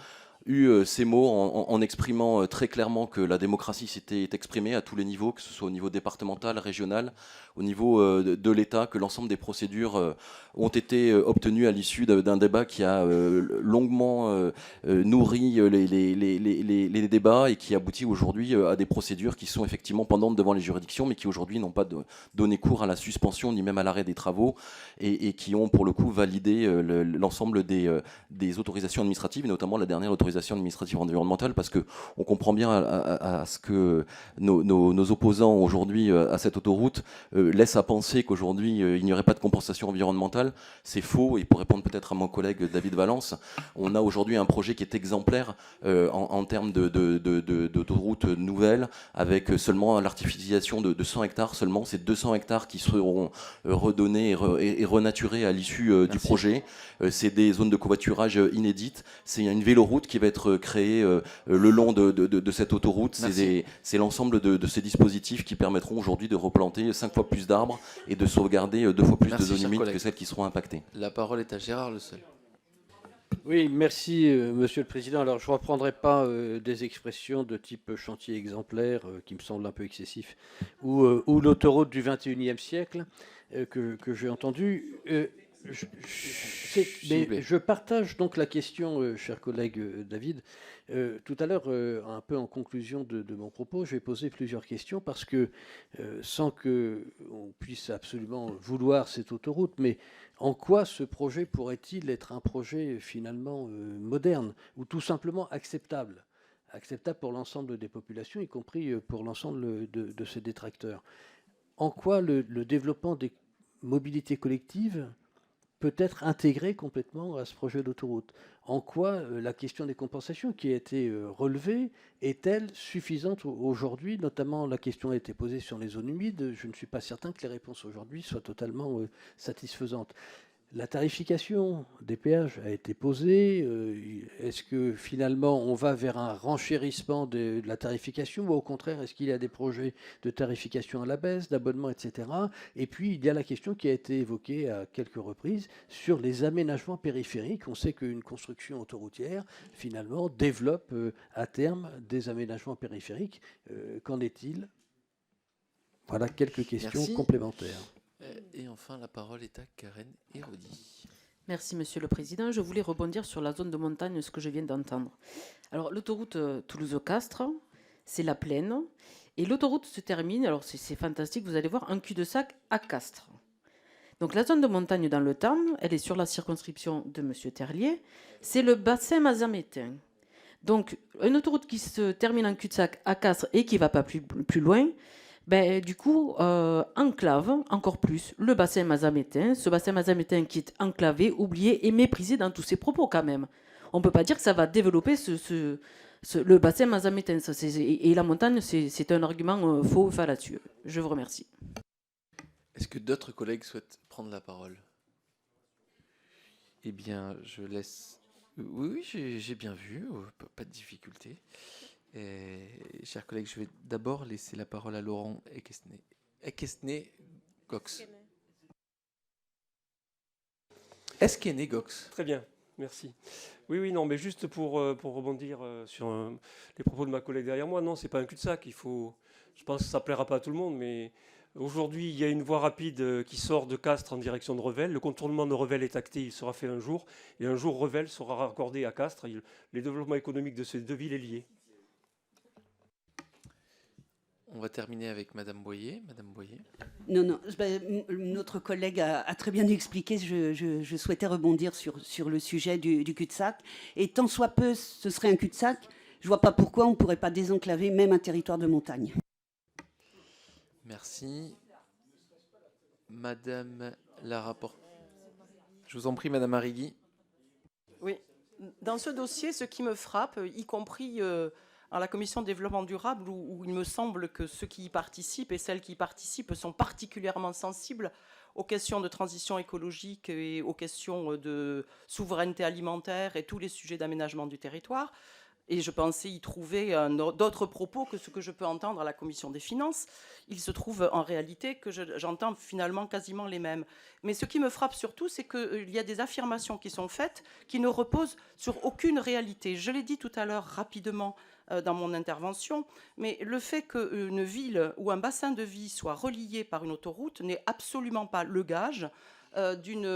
eu ces mots en exprimant très clairement que la démocratie s'était exprimée à tous les niveaux, que ce soit au niveau départemental, régional, au niveau de l'État, que l'ensemble des procédures ont été obtenues à l'issue d'un débat qui a longuement nourri les débats et qui aboutit aujourd'hui à des procédures qui sont effectivement pendantes devant les juridictions, mais qui aujourd'hui n'ont pas donné cours à la suspension ni même à l'arrêt des travaux et qui ont pour le coup validé l'ensemble des autorisations administratives, et notamment la dernière autorisation administrative environnementale, parce qu'on comprend bien à ce que nos opposants aujourd'hui à cette autoroute laissent à penser qu'aujourd'hui il n'y aurait pas de compensation environnementale. C'est faux, et pour répondre peut-être à mon collègue David Valence, on a aujourd'hui un projet qui est exemplaire en termes d'autoroute nouvelle, avec seulement l'artificialisation de 100 hectares seulement. C'est 200 hectares qui seront redonnés et renaturés à l'issue du projet. C'est des zones de covoiturage inédites. C'est une véloroute qui va être créée le long de cette autoroute. C'est l'ensemble de ces dispositifs qui permettront aujourd'hui de replanter 5 fois plus d'arbres et de sauvegarder 2 fois plus de zones humides que celles qui seront impactées. La parole est à Gérard Le Seul. Oui, merci Monsieur le Président. Alors je ne reprendrai pas des expressions de type chantier exemplaire qui me semblent un peu excessif, ou l'autoroute du 21e siècle que j'ai entendu. Je partage donc la question, cher collègue David. Tout à l'heure, un peu en conclusion de mon propos, j'ai posé plusieurs questions parce que, sans qu'on puisse absolument vouloir cette autoroute, mais en quoi ce projet pourrait-il être un projet finalement moderne ou tout simplement acceptable pour l'ensemble des populations, y compris pour l'ensemble de ses détracteurs? En quoi le développement des mobilités collectives peut être intégré complètement à ce projet d'autoroute? En quoi la question des compensations qui a été relevée est-elle suffisante aujourd'hui? Notamment, la question a été posée sur les zones humides. Je ne suis pas certain que les réponses aujourd'hui soient totalement satisfaisantes. La tarification des péages a été posée. Est-ce que finalement on va vers un renchérissement de la tarification, ou au contraire est-ce qu'il y a des projets de tarification à la baisse, d'abonnement, etc. Et puis il y a la question qui a été évoquée à quelques reprises sur les aménagements périphériques. On sait qu'une construction autoroutière finalement développe à terme des aménagements périphériques. Qu'en est-il? Voilà quelques questions complémentaires. Et enfin, la parole est à Karen Hérodi. Merci, Monsieur le Président. Je voulais rebondir sur la zone de montagne, ce que je viens d'entendre. Alors, l'autoroute Toulouse-Castres, c'est la plaine. Et l'autoroute se termine, alors c'est fantastique, vous allez voir, un cul-de-sac à Castres. Donc, la zone de montagne dans le Tarn, elle est sur la circonscription de Monsieur Terlier. C'est le bassin mazamétain. Donc, une autoroute qui se termine en cul-de-sac à Castres et qui ne va pas plus loin, du coup, enclave encore plus le bassin mazamétain, ce bassin mazamétain qui est enclavé, oublié et méprisé dans tous ses propos quand même. On ne peut pas dire que ça va développer le bassin mazamétain. Et la montagne, c'est un argument faux, fallacieux. Je vous remercie. Est-ce que d'autres collègues souhaitent prendre la parole? Eh bien, je laisse... Oui, j'ai bien vu, pas de difficulté. Chers collègues, je vais d'abord laisser la parole à Laurent Esquesnay-Gox. Esquesnay-Gox. Très bien, merci. Oui, non, mais juste pour rebondir sur les propos de ma collègue derrière moi, non, c'est pas un cul-de-sac. Je pense que ça plaira pas à tout le monde, mais Aujourd'hui, il y a une voie rapide qui sort de Castres en direction de Revel. Le contournement de Revel est acté, il sera fait un jour. Et un jour, Revel sera raccordé à Castres. Le développement économique de ces deux villes est lié. On va terminer avec Madame Boyer. Madame Boyer. Non, notre collègue a très bien expliqué. Je souhaitais rebondir sur le sujet du cul-de-sac. Et tant soit peu, ce serait un cul-de-sac. Je ne vois pas pourquoi on ne pourrait pas désenclaver même un territoire de montagne. Merci. Madame la rapporteure. Je vous en prie, Madame Arrigui. Oui. Dans ce dossier, ce qui me frappe, y compris à la commission de développement durable, où il me semble que ceux qui y participent et celles qui y participent sont particulièrement sensibles aux questions de transition écologique et aux questions de souveraineté alimentaire et tous les sujets d'aménagement du territoire. Et je pensais y trouver d'autres propos que ce que je peux entendre à la commission des finances. Il se trouve en réalité que j'entends finalement quasiment les mêmes. Mais ce qui me frappe surtout, c'est qu'il y a des affirmations qui sont faites qui ne reposent sur aucune réalité. Je l'ai dit tout à l'heure rapidement dans mon intervention, mais le fait qu'une ville ou un bassin de vie soit relié par une autoroute n'est absolument pas le gage d'une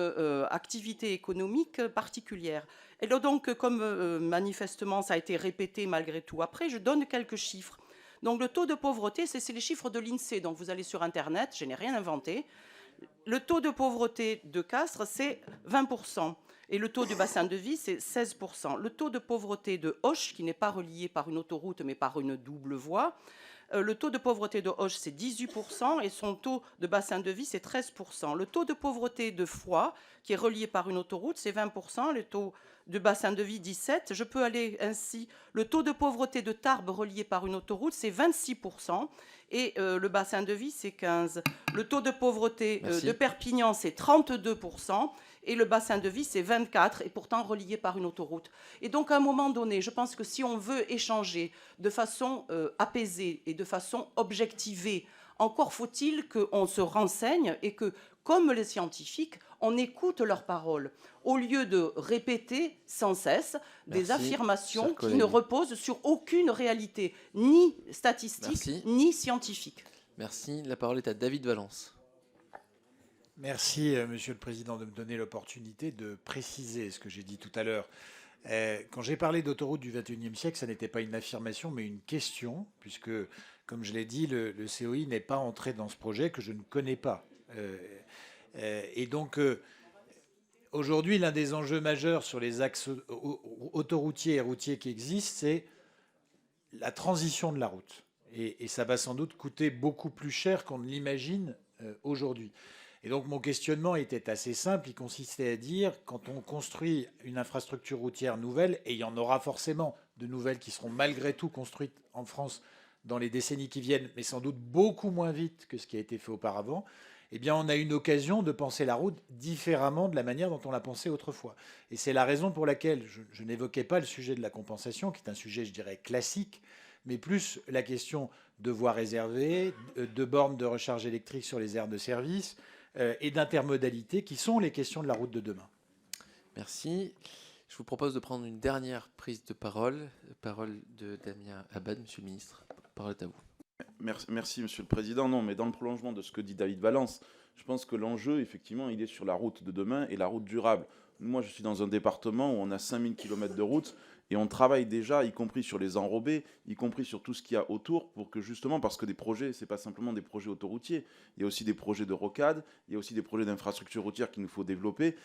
activité économique particulière. Et donc, comme manifestement ça a été répété malgré tout après, je donne quelques chiffres. Donc le taux de pauvreté, c'est les chiffres de l'INSEE. Donc vous allez sur Internet, je n'ai rien inventé. Le taux de pauvreté de Castres, c'est 20%. Et le taux du bassin de vie, c'est 16%. Le taux de pauvreté de Auch, qui n'est pas relié par une autoroute, mais par une double voie, le taux de pauvreté de Auch, c'est 18%, et son taux de bassin de vie, c'est 13%. Le taux de pauvreté de Foix, qui est relié par une autoroute, c'est 20%. Le taux de bassin de vie, 17%. Je peux aller ainsi. Le taux de pauvreté de Tarbes, relié par une autoroute, c'est 26%. Et le bassin de vie, c'est 15%. Le taux de pauvreté de Perpignan, c'est 32%. Et le bassin de vie, c'est 24, et pourtant relié par une autoroute. Et donc, à un moment donné, je pense que si on veut échanger de façon apaisée et de façon objectivée, encore faut-il qu'on se renseigne et que, comme les scientifiques, on écoute leurs paroles, au lieu de répéter sans cesse des affirmations qui ne reposent sur aucune réalité, ni statistique, ni scientifique. Merci. La parole est à David Valence. Merci, Monsieur le Président, de me donner l'opportunité de préciser ce que j'ai dit tout à l'heure. Quand j'ai parlé d'autoroute du XXIe siècle, ça n'était pas une affirmation, mais une question, puisque, comme je l'ai dit, le COI n'est pas entré dans ce projet que je ne connais pas. Et donc, aujourd'hui, l'un des enjeux majeurs sur les axes autoroutiers et routiers qui existent, c'est la transition de la route. Et ça va sans doute coûter beaucoup plus cher qu'on ne l'imagine aujourd'hui. Et donc mon questionnement était assez simple, il consistait à dire, quand on construit une infrastructure routière nouvelle, et il y en aura forcément de nouvelles qui seront malgré tout construites en France dans les décennies qui viennent, mais sans doute beaucoup moins vite que ce qui a été fait auparavant, eh bien on a une occasion de penser la route différemment de la manière dont on l'a pensée autrefois. Et c'est la raison pour laquelle je n'évoquais pas le sujet de la compensation, qui est un sujet, je dirais, classique, mais plus la question de voies réservées, de bornes de recharge électrique sur les aires de service, et d'intermodalité, qui sont les questions de la route de demain. Merci. Je vous propose de prendre une dernière prise de parole. Parole de Damien Abad, Monsieur le Ministre. Parole est à vous. Merci, Monsieur le Président. Non, mais dans le prolongement de ce que dit David Valence, je pense que l'enjeu, effectivement, il est sur la route de demain et la route durable. Moi, je suis dans un département où on a 5000 km de route et on travaille déjà, y compris sur les enrobés, y compris sur tout ce qu'il y a autour, pour que justement, parce que des projets, c'est pas simplement des projets autoroutiers, il y a aussi des projets de rocade, il y a aussi des projets d'infrastructures routières qu'il nous faut développer.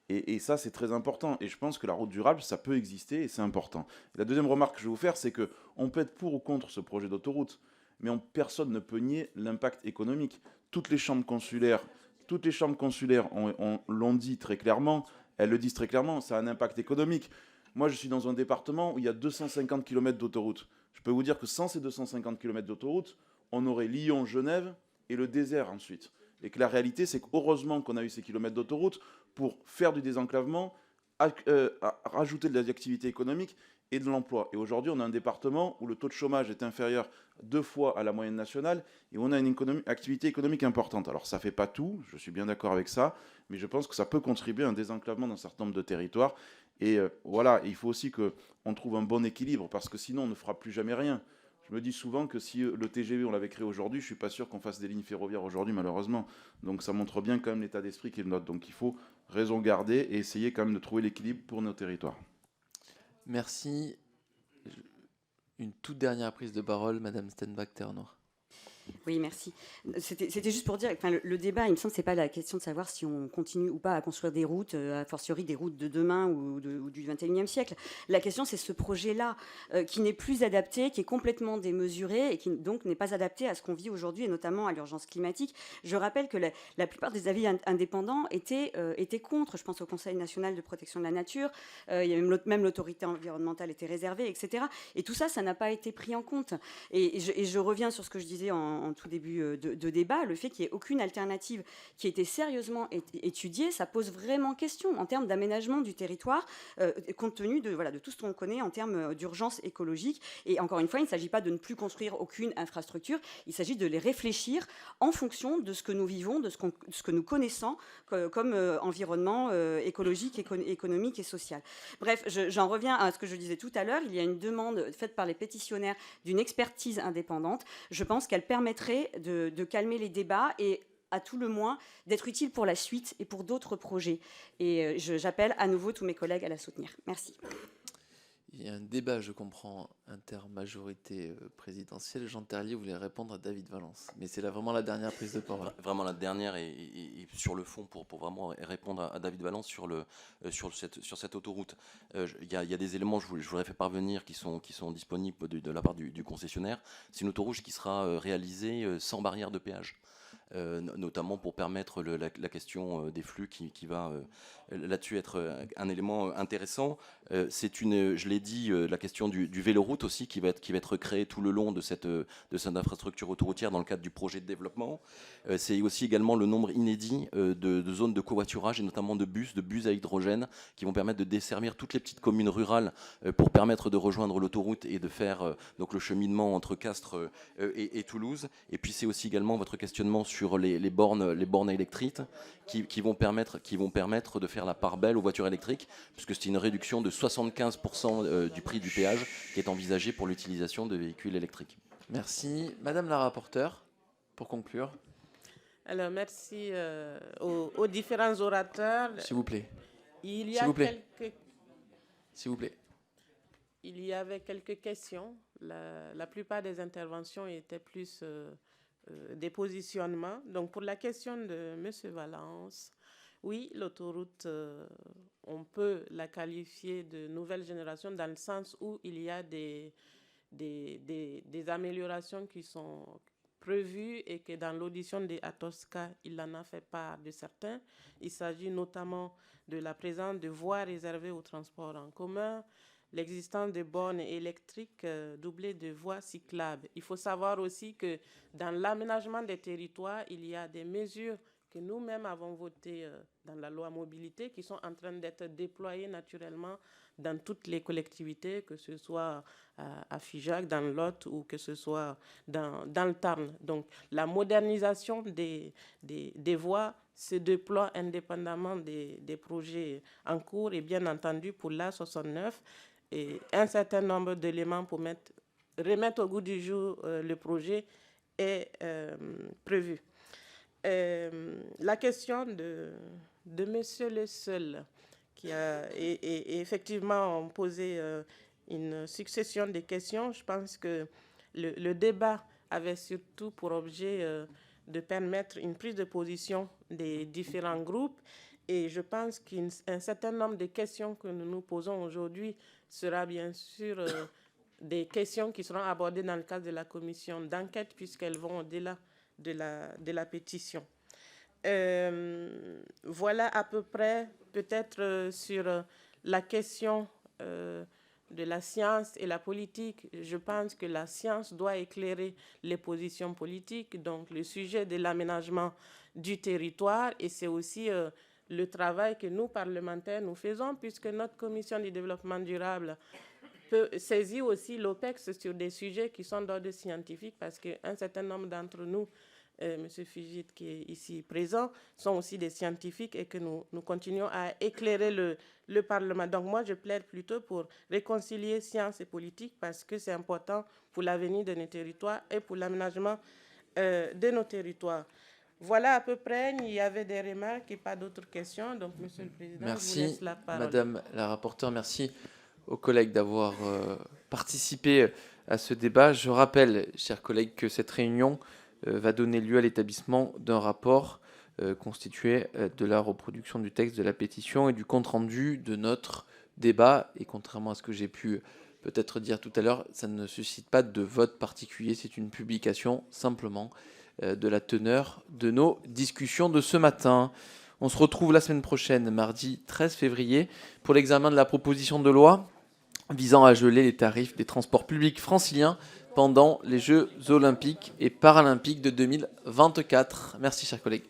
Et ça, c'est très important. Et je pense que la route durable, ça peut exister et c'est important. Et la deuxième remarque que je vais vous faire, c'est qu'on peut être pour ou contre ce projet d'autoroute, mais personne ne peut nier l'impact économique. Toutes les chambres consulaires l'ont dit très clairement, elles le disent très clairement, ça a un impact économique. Moi, je suis dans un département où il y a 250 km d'autoroute. Je peux vous dire que sans ces 250 km d'autoroute, on aurait Lyon-Genève et le désert ensuite. Et que la réalité, c'est qu'heureusement qu'on a eu ces kilomètres d'autoroute pour faire du désenclavement, rajouter de l'activité économique et de l'emploi. Et aujourd'hui, on a un département où le taux de chômage est inférieur 2 fois à la moyenne nationale et on a une activité économique importante. Alors, ça ne fait pas tout, je suis bien d'accord avec ça, mais je pense que ça peut contribuer à un désenclavement d'un certain nombre de territoires. Et voilà, il faut aussi qu'on trouve un bon équilibre, parce que sinon, on ne fera plus jamais rien. Je me dis souvent que si le TGV, on l'avait créé aujourd'hui, je ne suis pas sûr qu'on fasse des lignes ferroviaires aujourd'hui, malheureusement. Donc ça montre bien quand même l'état d'esprit qui est le nôtre. Donc il faut raison garder et essayer quand même de trouver l'équilibre pour nos territoires. Merci. Une toute dernière prise de parole, Madame Stenbach-Ternor. Oui, merci. C'était juste pour dire, enfin, le débat, il me semble, c'est pas la question de savoir si on continue ou pas à construire des routes, a fortiori des routes de demain ou du 21e siècle. La question, c'est ce projet-là qui n'est plus adapté, qui est complètement démesuré et qui donc n'est pas adapté à ce qu'on vit aujourd'hui et notamment à l'urgence climatique. Je rappelle que la plupart des avis indépendants étaient contre. Je pense au Conseil national de protection de la nature. Il y a même l'autorité environnementale était réservée, etc. Et tout ça, ça n'a pas été pris en compte. Et je reviens sur ce que je disais en tout début de débat, le fait qu'il n'y ait aucune alternative qui ait été sérieusement étudiée, ça pose vraiment question en termes d'aménagement du territoire, compte tenu de tout ce qu'on connaît en termes d'urgence écologique. Et encore une fois, il ne s'agit pas de ne plus construire aucune infrastructure, il s'agit de les réfléchir en fonction de ce que nous vivons, de ce que nous connaissons comme environnement écologique, économique et social. Bref, j'en reviens à ce que je disais tout à l'heure, il y a une demande faite par les pétitionnaires d'une expertise indépendante. Je pense qu'elle permettrait de calmer les débats et à tout le moins d'être utile pour la suite et pour d'autres projets. Et j'appelle à nouveau tous mes collègues à la soutenir. Merci. Il y a un débat, je comprends, intermajorité présidentielle. Jean Terlier voulait répondre à David Valence. Mais c'est vraiment la dernière prise de parole. Vraiment la dernière et sur le fond pour vraiment répondre à David Valence sur cette autoroute. Il y a des éléments, je voudrais faire parvenir, qui sont disponibles de la part du concessionnaire. C'est une autoroute qui sera réalisée sans barrière de péage. Notamment pour permettre la question des flux qui va là-dessus être un élément intéressant. C'est je l'ai dit, la question du véloroute aussi qui va être créé tout le long de cette infrastructure autoroutière dans le cadre du projet de développement. C'est aussi également le nombre inédit de zones de covoiturage et notamment de bus à hydrogène qui vont permettre de desservir toutes les petites communes rurales pour permettre de rejoindre l'autoroute et de faire donc le cheminement entre Castres et Toulouse. Et puis c'est aussi également votre questionnement sur les bornes électriques qui vont permettre de faire la part belle aux voitures électriques, puisque c'est une réduction de 75% du prix du péage qui est envisagée pour l'utilisation de véhicules électriques. Merci. Madame la rapporteure, pour conclure. Alors, merci aux différents orateurs. S'il vous plaît. Il y a S'il vous plaît. Il y avait quelques questions. La plupart des interventions étaient plus des positionnements. Donc, pour la question de M. Valence, oui, l'autoroute, on peut la qualifier de nouvelle génération dans le sens où il y a des améliorations qui sont prévues et que dans l'audition des Atoska, il en a fait part de certains. Il s'agit notamment de la présence de voies réservées au transport en commun, l'existence de bornes électriques doublées de voies cyclables. Il faut savoir aussi que dans l'aménagement des territoires, il y a des mesures que nous-mêmes avons votées dans la loi mobilité qui sont en train d'être déployées naturellement dans toutes les collectivités, que ce soit à Figeac, dans le Lot ou que ce soit dans le Tarn. Donc la modernisation des voies se déploie indépendamment des projets en cours et bien entendu pour l'A69. Et un certain nombre d'éléments pour remettre au goût du jour le projet est prévu. La question de Monsieur Le Seul, qui a effectivement posé une succession de questions, je pense que le débat avait surtout pour objet de permettre une prise de position des différents groupes. Et je pense qu'un certain nombre de questions que nous nous posons aujourd'hui sera bien sûr des questions qui seront abordées dans le cadre de la commission d'enquête, puisqu'elles vont au-delà de la pétition. Voilà à peu près, peut-être sur la question de la science et la politique. Je pense que la science doit éclairer les positions politiques, donc le sujet de l'aménagement du territoire, et c'est aussi le travail que nous, parlementaires, nous faisons, puisque notre commission du développement durable peut saisir aussi l'OPEX sur des sujets qui sont d'ordre scientifique, parce qu'un certain nombre d'entre nous M. Fugit qui est ici présent, sont aussi des scientifiques et que nous continuons à éclairer le Parlement. Donc moi, je plaide plutôt pour réconcilier science et politique parce que c'est important pour l'avenir de nos territoires et pour l'aménagement de nos territoires. Voilà à peu près, il y avait des remarques et pas d'autres questions. Donc, Monsieur le Président, je vous laisse la parole. Madame la rapporteure, merci aux collègues d'avoir participé à ce débat. Je rappelle, chers collègues, que cette réunion va donner lieu à l'établissement d'un rapport constitué de la reproduction du texte de la pétition et du compte-rendu de notre débat. Et contrairement à ce que j'ai pu peut-être dire tout à l'heure, ça ne suscite pas de vote particulier, c'est une publication simplement de la teneur de nos discussions de ce matin. On se retrouve la semaine prochaine, mardi 13 février, pour l'examen de la proposition de loi visant à geler les tarifs des transports publics franciliens pendant les Jeux olympiques et paralympiques de 2024. Merci, chers collègues.